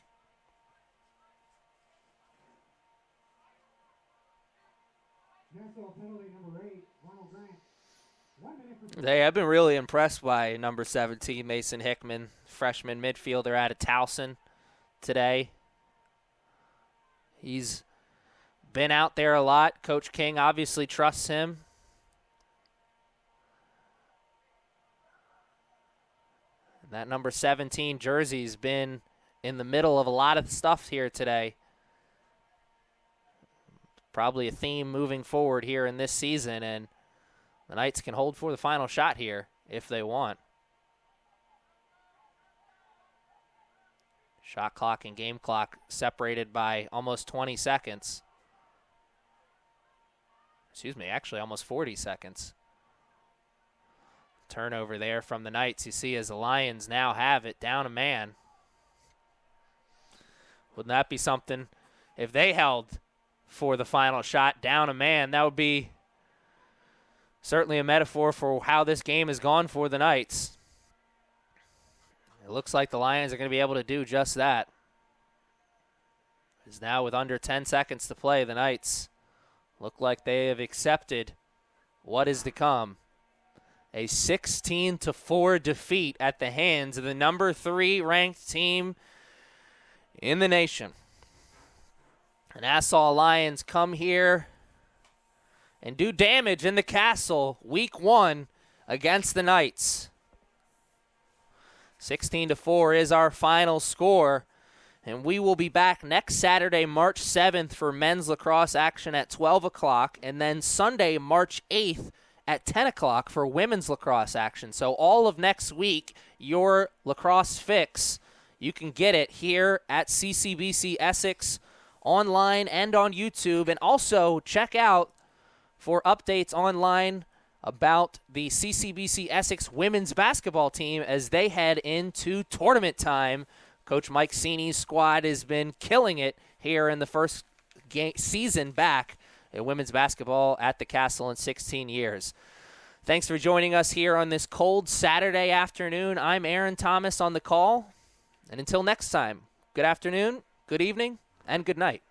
They have been really impressed by number 17, Mason Hickman, freshman midfielder out of Towson today. He's been out there a lot. Coach King obviously trusts him. And that number 17 jersey's been in the middle of a lot of stuff here today. Probably a theme moving forward here in this season, and the Knights can hold for the final shot here if they want. Shot clock and game clock separated by almost 20 seconds. Excuse me, actually almost 40 seconds. Turnover there from the Knights. You see as the Lions now have it down a man. Wouldn't that be something if they held for the final shot down a man? That would be certainly a metaphor for how this game has gone for the Knights. It looks like the Lions are going to be able to do just that. As now with under 10 seconds to play, the Knights look like they have accepted what is to come. A 16-4 defeat at the hands of the number 3 ranked team in the nation. The Nassau Lions come here and do damage in the castle week 1 against the Knights. 16-4 is our final score, and we will be back next Saturday, March 7th for men's lacrosse action at 12 o'clock, and then Sunday, March 8th at 10 o'clock for women's lacrosse action. So all of next week, your lacrosse fix, you can get it here at CCBC Essex, online and on YouTube, and also check out for updates online about the CCBC Essex women's basketball team as they head into tournament time. Coach Mike Sini's squad has been killing it here in the first season back at women's basketball at the Castle in 16 years. Thanks for joining us here on this cold Saturday afternoon. I'm Aaron Thomas on the call. And until next time, good afternoon, good evening, and good night.